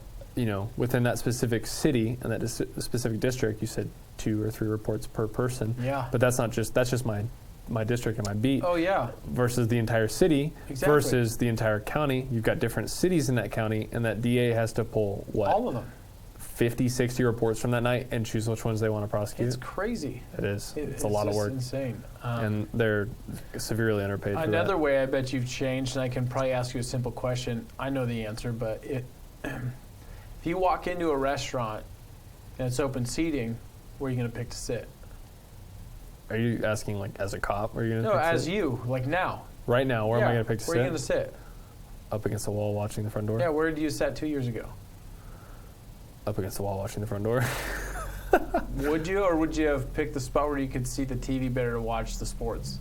within that specific city and that specific district, you said 2 or 3 reports per person. Yeah. But that's just my district and my beat. Oh, yeah. Versus the entire city versus the entire county. You've got different cities in that county, and that DA has to pull what? All of them. 50, 60 reports from that night and choose which ones they want to prosecute. It's crazy. It is. It's a lot of work. Insane. And they're severely underpaid for that. Another way I bet you've changed, and I can probably ask you a simple question. I know the answer, but if you walk into a restaurant and it's open seating, where are you going to pick to sit? Are you asking like as a cop? Are you going to? No, as you, like now. Right now, where am I going to pick to sit? Where are you going to sit? Up against the wall, watching the front door. Yeah, where did you sit 2 years ago? Up against the wall, watching the front door. Would you, or would you have picked the spot where you could see the TV better to watch the sports?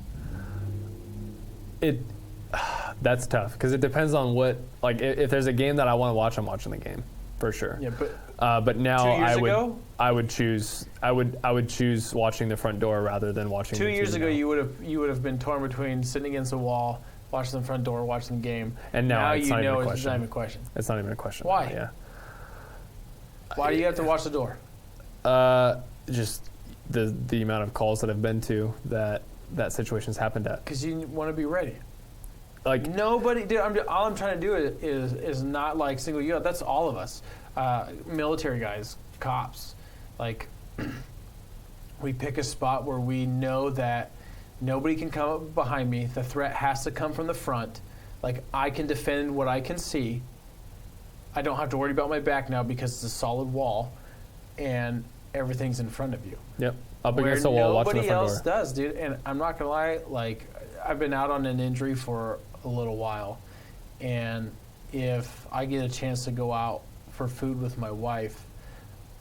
That's tough because it depends on what. Like, if there's a game that I want to watch, I'm watching the game for sure. Yeah, but now 2 years ago, I would choose watching the front door rather than watching. 2 the years TV ago, now. you would have been torn between sitting against the wall, watching the front door, watching the game. And now it's not even a question. It's not even a question. It's not even a question. Why? Yeah. Why do you have to watch the door? Just the amount of calls that I've been to that situation's happened at. Because you want to be ready. Like nobody, dude. All I'm trying to do is not like single you out. That's all of us, military guys, cops. Like we pick a spot where we know that nobody can come up behind me. The threat has to come from the front. Like I can defend what I can see. I don't have to worry about my back now because it's a solid wall, and everything's in front of you. Yep, up against the wall, watching the front door. Nobody else does, dude. And I'm not gonna lie, like I've been out on an injury for a little while, and if I get a chance to go out for food with my wife,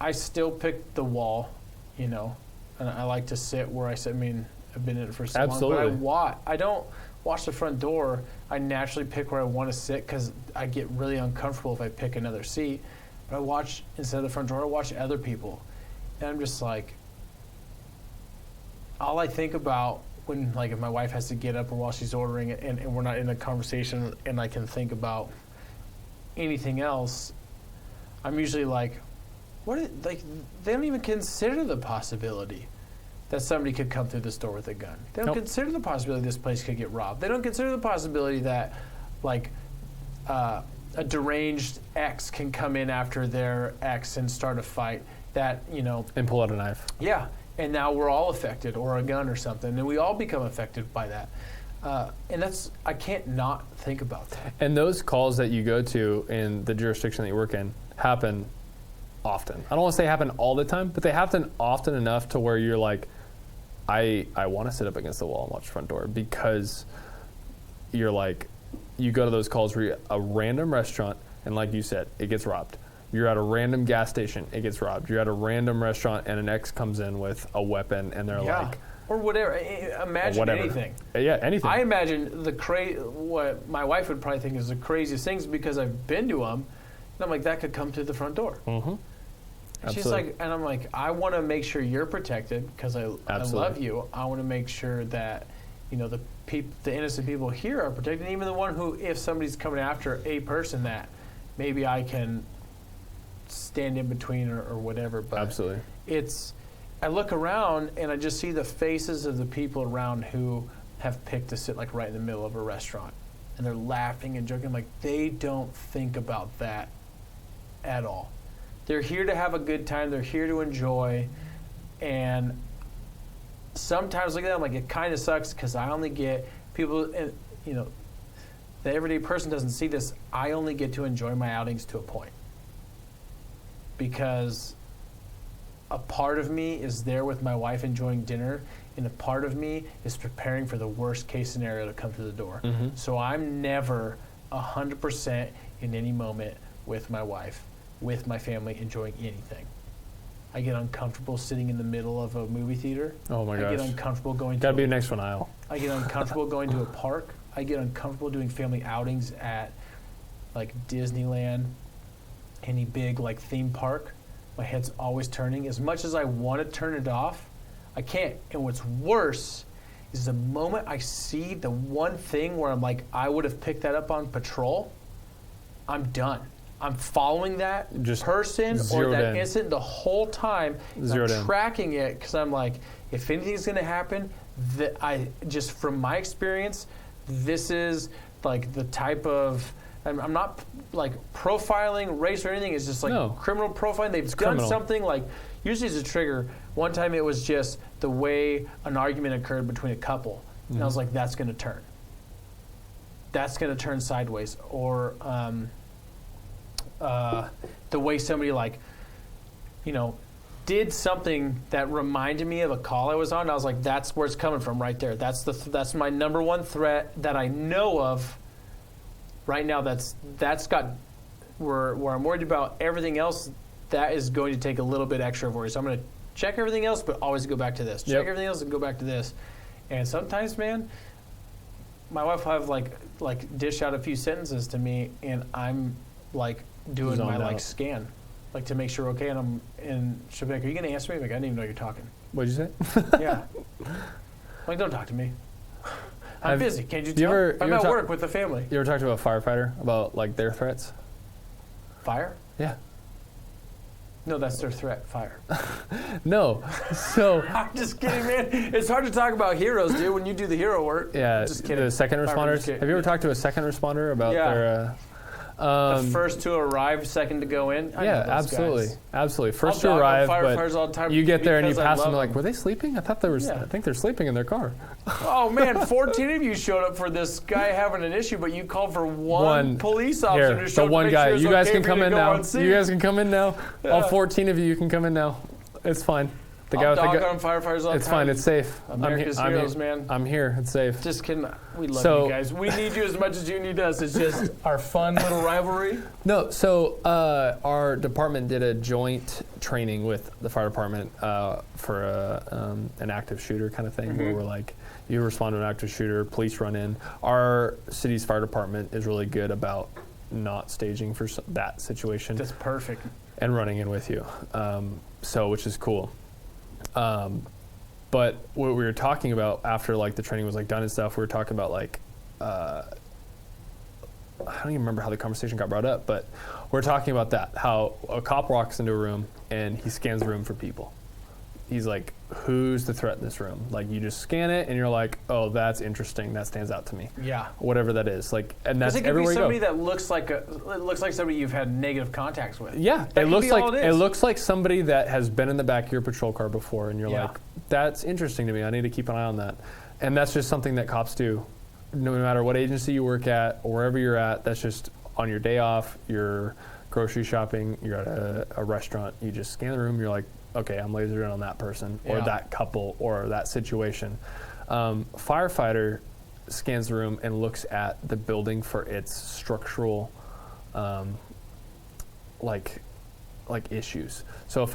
I still pick the wall, and I like to sit where I sit. I mean, I've been in it for so Absolutely. long, but I don't watch the front door. I naturally pick where I want to sit because I get really uncomfortable if I pick another seat. But I watch, instead of the front door, I watch other people. And I'm just like, all I think about when, like, if my wife has to get up or while she's ordering it and we're not in a conversation and I can think about anything else, I'm usually like, they don't even consider the possibility that somebody could come through this door with a gun. They don't consider the possibility this place could get robbed. They don't consider the possibility that, like, a deranged ex can come in after their ex and start a fight. And pull out a knife. Yeah, and now we're all affected, or a gun or something, and we all become affected by that. And I can't not think about that. And those calls that you go to in the jurisdiction that you work in happen often. I don't want to say happen all the time, but they happen often enough to where you're like, I want to sit up against the wall and watch the front door, because you're like, you go to those calls where you're at a random restaurant, and like you said, it gets robbed. You're at a random gas station, it gets robbed. You're at a random restaurant, and an ex comes in with a weapon, and they're like... Or whatever. Imagine anything. Yeah, anything. I imagine what my wife would probably think is the craziest things, because I've been to them, and I'm like, that could come through the front door. Mm-hmm. And she's Absolutely. like, and I'm like, I want to make sure you're protected because I love you. I want to make sure that, the innocent people here are protected. And even the one who, if somebody's coming after a person, that maybe I can stand in between or whatever. But Absolutely. I look around and I just see the faces of the people around who have picked to sit like right in the middle of a restaurant. And they're laughing and joking. Like, they don't think about that at all. They're here to have a good time. They're here to enjoy. And sometimes look at them like it kind of sucks because I only get people, and the everyday person doesn't see this. I only get to enjoy my outings to a point. Because a part of me is there with my wife enjoying dinner, and a part of me is preparing for the worst case scenario to come through the door. Mm-hmm. So I'm never 100% in any moment with my wife, with my family, enjoying anything. I get uncomfortable sitting in the middle of a movie theater. Oh my gosh. I get uncomfortable going Gotta be next one aisle. I get uncomfortable going to a park. I get uncomfortable doing family outings at like Disneyland, any big like theme park. My head's always turning. As much as I want to turn it off, I can't. And what's worse is the moment I see the one thing where I'm like, I would have picked that up on patrol, I'm done. I'm following that Just person or that incident the whole time. I'm tracking it because I'm like, if anything's going to happen, just from my experience, this is like the type of, I'm not like profiling race or anything. It's just like criminal profiling. They've done something like, usually it's a trigger. One time it was just the way an argument occurred between a couple. Mm-hmm. And I was like, that's going to turn. That's going to turn sideways. Or the way somebody did something that reminded me of a call I was on. I was like, that's where it's coming from right there. That's my number one threat that I know of right now. That's got where I'm worried about everything else. That is going to take a little bit extra worry. So I'm going to check everything else, but always go back to this. Check everything else and go back to this. And sometimes, man, my wife will have like dish out a few sentences to me, and I'm like doing my scan, like to make sure and she'll be like, "Are you going to answer me?" I'm like, I didn't even know you're talking. What'd you say? Yeah. Like, don't talk to me. I'm busy. Can't you tell? I'm at work with the family. You ever talked to a firefighter about like their threats? Fire? Yeah. No, that's their threat. Fire. No. So I'm just kidding, man. It's hard to talk about heroes, dude, when you do the hero work. Yeah. Just kidding. The second responders. Have you ever talked to a second responder about their? The first to arrive, second to go in. Absolutely. First to arrive, but you get there and you pass them like, were they sleeping? I think they're sleeping in their car. Oh man, 14 of you showed up for this guy having an issue, but you called for one police officer to show up. The one guy. Sure you guys can come in now. You guys can come in now. Yeah. All 14 of you can come in now. It's fine. The guy with the gun on firefighters all the time. It's fine. It's safe. America's heroes, man. I'm here. It's safe. We love you guys. We need you as much as you need us. It's just our fun little rivalry. No, so our department did a joint training with the fire department for an active shooter kind of thing, where we're like, you respond to an active shooter, police run in. Our city's fire department is really good about not staging for that situation. That's perfect. And running in with you, which is cool. But what we were talking about after like the training was like done and stuff, we were talking about like, I don't even remember how the conversation got brought up, but we're talking about that, how a cop walks into a room and he scans the room for people. He's like, who's the threat in this room? Like, you just scan it and you're like, oh, that's interesting. That stands out to me. Yeah. Whatever that is. Like, and that's everywhere you go. It could be somebody that looks like somebody you've had negative contacts with. Yeah. It looks like somebody that has been in the back of your patrol car before, and you're like, that's interesting to me. I need to keep an eye on that. And that's just something that cops do. No matter what agency you work at or wherever you're at, that's just on your day off, you're grocery shopping, you're at a restaurant, you just scan the room, you're like, okay, I'm lasered in on that person or that couple or that situation. Firefighter scans the room and looks at the building for its structural issues. So this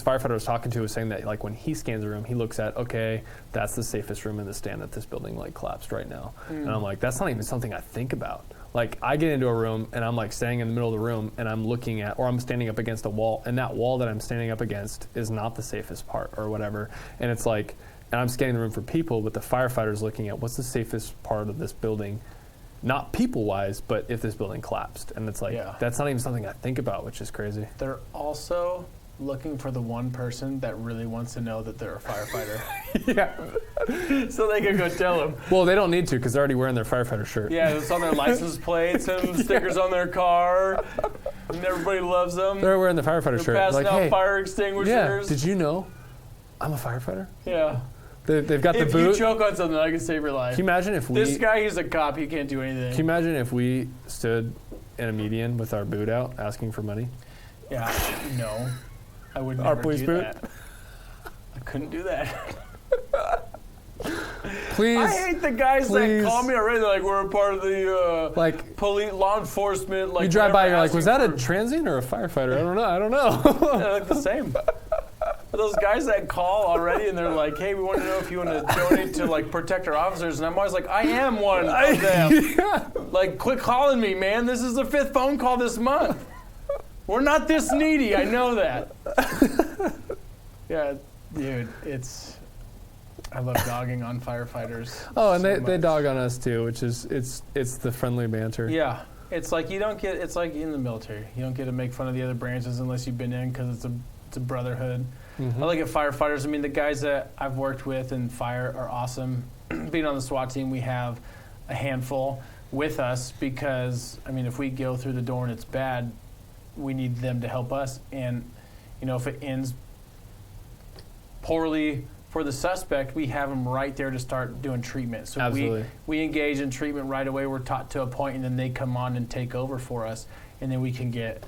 firefighter I was talking to was saying that like when he scans a room, he looks at, okay, that's the safest room in the stand that this building like collapsed right now. And I'm like, that's not even something I think about. Like, I get into a room and I'm like standing in the middle of the room and I'm looking at, or I'm standing up against a wall, and that wall that I'm standing up against is not the safest part or whatever. And it's like, and I'm scanning the room for people, but the firefighter's looking at what's the safest part of this building, not people-wise, but if this building collapsed. And it's like, that's not even something I think about, which is crazy. They're also looking for the one person that really wants to know that they're a firefighter. Yeah. So they can go tell them. Well, they don't need to because they're already wearing their firefighter shirt. Yeah, it's on their license plates and stickers on their car, and everybody loves them. They're wearing the firefighter shirt. Passing Like, out hey, fire extinguishers. yeah, did you know I'm a firefighter? Yeah. They've got the If boot. you choke on something, I can save your life. Can you imagine if we... This guy, he's a cop. He can't do anything. Can you imagine if we stood in a median with our boot out asking for money? Yeah, no. I would never Our police do boot? that. I couldn't do that. Please. I hate the guys that call me already. They're like, we're a part of the like police, law enforcement. Like, you drive by, you're like, was that a for... transient or a firefighter? I don't know. They're like the same. Those guys that call already and they're like, hey, we want to know if you want to donate to like protect our officers. And I'm always like, I am one of them. Yeah. Like, quit calling me, man. This is the 5th phone call this month. We're not this needy. I know that. Yeah, dude, I love dogging on firefighters. Oh, and they dog on us too, which is it's the friendly banter. Yeah, it's like it's like in the military. You don't get to make fun of the other branches unless you've been in because it's a brotherhood. Mm-hmm. I look at firefighters. I mean, the guys that I've worked with in fire are awesome. Being on the SWAT team, we have a handful with us because, I mean, if we go through the door and it's bad, we need them to help us. And, you know, if it ends poorly for the suspect, we have them right there to start doing treatment. So Absolutely. we engage in treatment right away. We're taught to a point, and then they come on and take over for us. And then we can get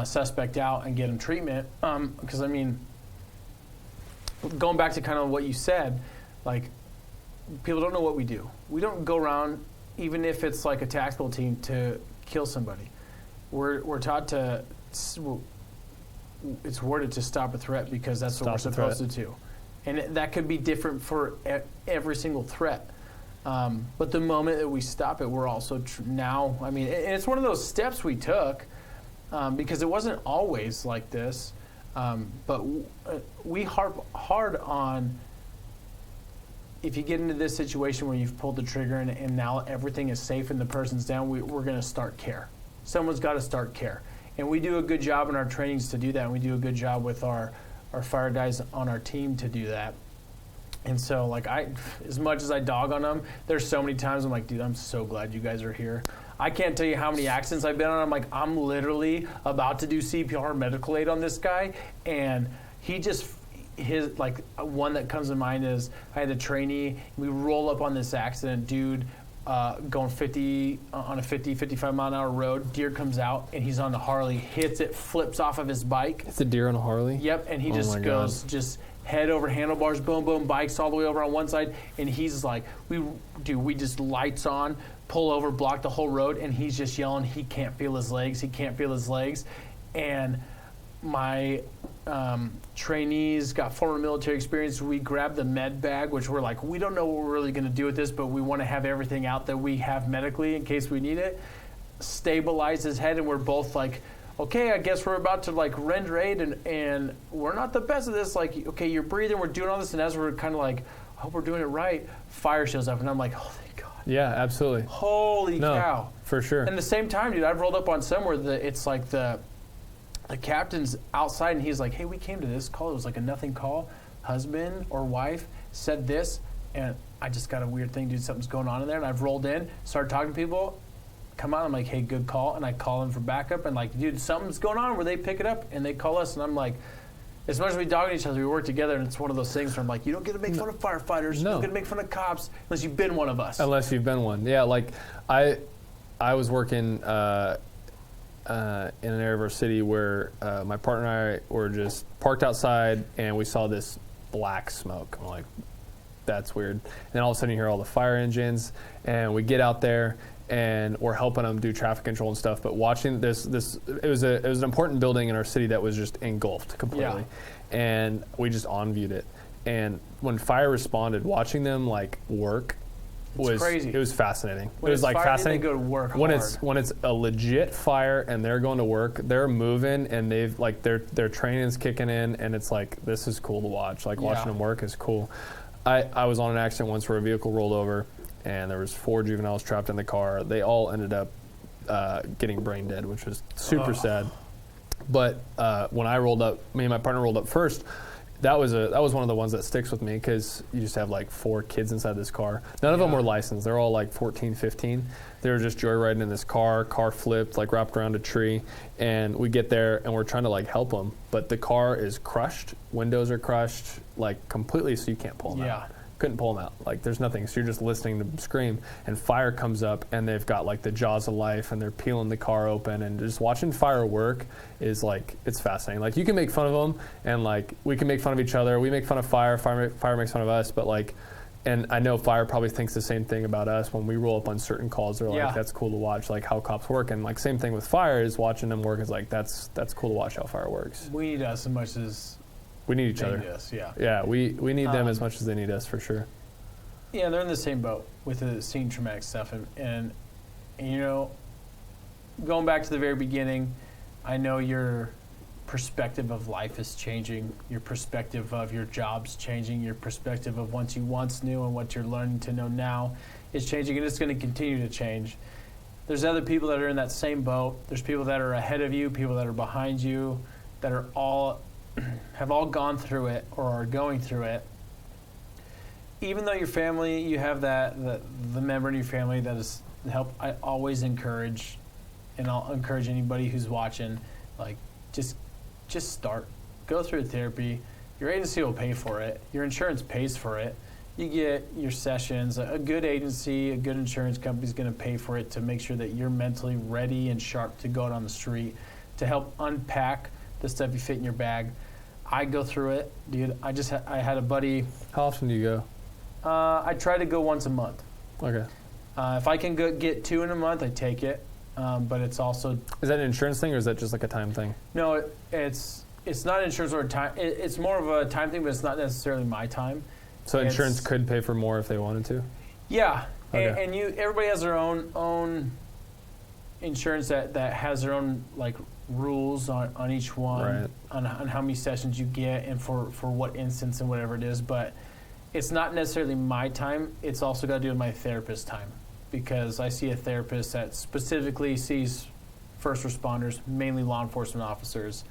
suspect out and get them treatment. Because, I mean, going back to kind of what you said, like, people don't know what we do. We don't go around, even if it's like a tactical team, to kill somebody. We're taught to, it's worded to stop a threat because that's what we're supposed to do. And that could be different for every single threat. But the moment that we stop it, we're also now, I mean, and it's one of those steps we took because it wasn't always like this. But we harp hard on, if you get into this situation where you've pulled the trigger and now everything is safe and the person's down, we're going to start care. Someone's got to start care. And we do a good job in our trainings to do that. And we do a good job with our fire guys on our team to do that. And so, like, as much as I dog on them, there's so many times I'm like, dude, I'm so glad you guys are here. I can't tell you how many accidents I've been on. I'm like, I'm literally about to do CPR medical aid on this guy, and one that comes to mind is I had a trainee. We roll up on this accident, dude, going 50 on a 55 mile an hour road. Deer comes out, and he's on the Harley, hits it, flips off of his bike. It's a deer on a Harley? Yep, and he just goes head over handlebars, boom, boom, bikes all the way over on one side, and he's like, we just lights on, pull over, block the whole road, and he's just yelling, he can't feel his legs, and my trainees got former military experience. We grabbed the med bag, which we're like, we don't know what we're really going to do with this, but we want to have everything out that we have medically in case we need it. Stabilize his head, and we're both like, okay, I guess we're about to like render aid, and we're not the best at this. Like, okay, you're breathing, we're doing all this, and as we're kind of like, I hope we're doing it right, fire shows up, and I'm like, oh, thank God. Yeah, absolutely. Holy cow. For sure. And the same time, dude, I've rolled up on somewhere that it's like the captain's outside, and he's like, hey, we came to this call. It was like a nothing call. Husband or wife said this, and I just got a weird thing, dude. Something's going on in there. And I've rolled in, started talking to people, come out. I'm like, hey, good call. And I call them for backup. And like, dude, something's going on where they pick it up and they call us. And I'm like, as much as we dog each other, we work together. And it's one of those things where I'm like, you don't get to make fun of firefighters. You don't get to make fun of cops unless you've been one of us. Unless you've been one. Yeah, like I was working in an area of our city where my partner and I were just parked outside and we saw this black smoke. I'm like, that's weird. And then all of a sudden you hear all the fire engines and we get out there and we're helping them do traffic control and stuff. But watching this it was an important building in our city that was just engulfed completely. Yeah. And we just on-viewed it. And when fire responded, watching them like work was crazy. It was fascinating. When it was it's like fire, fascinating. they go to work when hard. it's a legit fire and they're going to work, they're moving and they've like their training's kicking in, and it's like this is cool to watch. Like watching them work is cool. I was on an accident once where a vehicle rolled over and there was 4 juveniles trapped in the car. They all ended up getting brain dead, which was super sad. But when me and my partner rolled up first, that was one of the ones that sticks with me because you just have like 4 kids inside this car. None of them were licensed. They're all like 14, 15. They were just joyriding in this car. Car flipped, like wrapped around a tree. And we get there and we're trying to like help them. But the car is crushed. Windows are crushed like completely, so you can't pull them out. Couldn't pull them out. Like there's nothing. So you're just listening to them scream, and fire comes up, and they've got like the jaws of life, and they're peeling the car open, and just watching fire work is like, it's fascinating. Like you can make fun of them, and like we can make fun of each other. We make fun of fire. Fire makes fun of us, but like, and I know fire probably thinks the same thing about us when we roll up on certain calls. They're like, that's cool to watch, like how cops work, and like same thing with fire is watching them work is like that's cool to watch how fire works. We need us as much as we need each other. Need us, yeah. We need them as much as they need us for sure. Yeah, they're in the same boat with the seeing traumatic stuff, and you know, going back to the very beginning, I know your perspective of life is changing. Your perspective of your job's changing. Your perspective of what you once knew and what you're learning to know now is changing, and it's going to continue to change. There's other people that are in that same boat. There's people that are ahead of you, people that are behind you, that are all have all gone through it or are going through it. Even though your family, you have the member in your family that is help, I always encourage, and I'll encourage anybody who's watching, like just start. Go through therapy. Your agency will pay for it. Your insurance pays for it. You get your sessions. A good agency, a good insurance company is going to pay for it to make sure that you're mentally ready and sharp to go out on the street, to help unpack the stuff you fit in your bag. I go through it, dude. I had a buddy. How often do you go? I try to go once a month. Okay. If I can get 2 in a month, I take it. But it's also. Is that an insurance thing, or is that just like a time thing? No, it's not insurance or a time. It's more of a time thing, but it's not necessarily my time. So insurance could pay for more if they wanted to. Yeah, okay. and everybody has their own insurance that has their own like rules on each one, right. on how many sessions you get and for what instance and whatever it is. But it's not necessarily my time. It's also got to do with my therapist's time, because I see a therapist that specifically sees first responders, mainly law enforcement officers,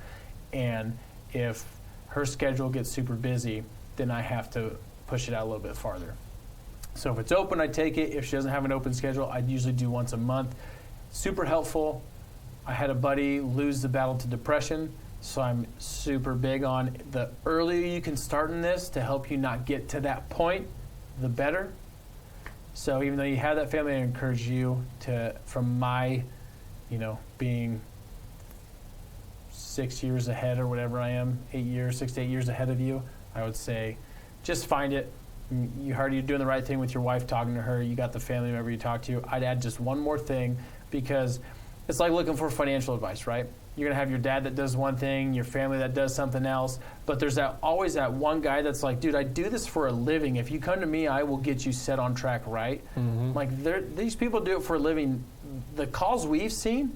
and if her schedule gets super busy, then I have to push it out a little bit farther. So if it's open, I take it. If she doesn't have an open schedule, I usually do once a month. Super helpful. I had a buddy lose the battle to depression, so I'm super big on the earlier you can start in this to help you not get to that point, the better. So even though you have that family, I encourage you to, from my, being 6 years ahead or whatever I am, 6 to 8 years ahead of you, I would say just find it. You're doing the right thing with your wife, talking to her. You got the family member you talk to. I'd add just one more thing, because it's like looking for financial advice, right? You're going to have your dad that does one thing, your family that does something else, but there's always that one guy that's like, dude, I do this for a living. If you come to me, I will get you set on track right. Mm-hmm. Like these people do it for a living. The calls we've seen,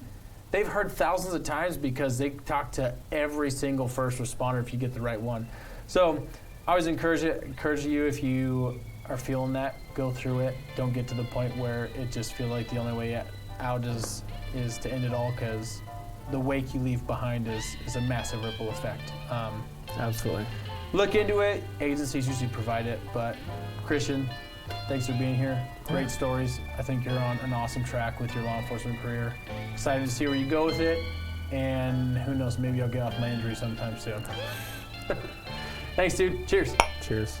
they've heard thousands of times because they talk to every single first responder if you get the right one. So I always encourage you, if you are feeling that, go through it. Don't get to the point where it just feels like the only way out is to end it all, because the wake you leave behind is a massive ripple effect. Absolutely. Look into it. Agencies usually provide it, but Christian, thanks for being here. Great stories. I think you're on an awesome track with your law enforcement career. Excited to see where you go with it, and who knows, maybe I'll get off my injury sometime soon. Thanks, dude. Cheers. Cheers.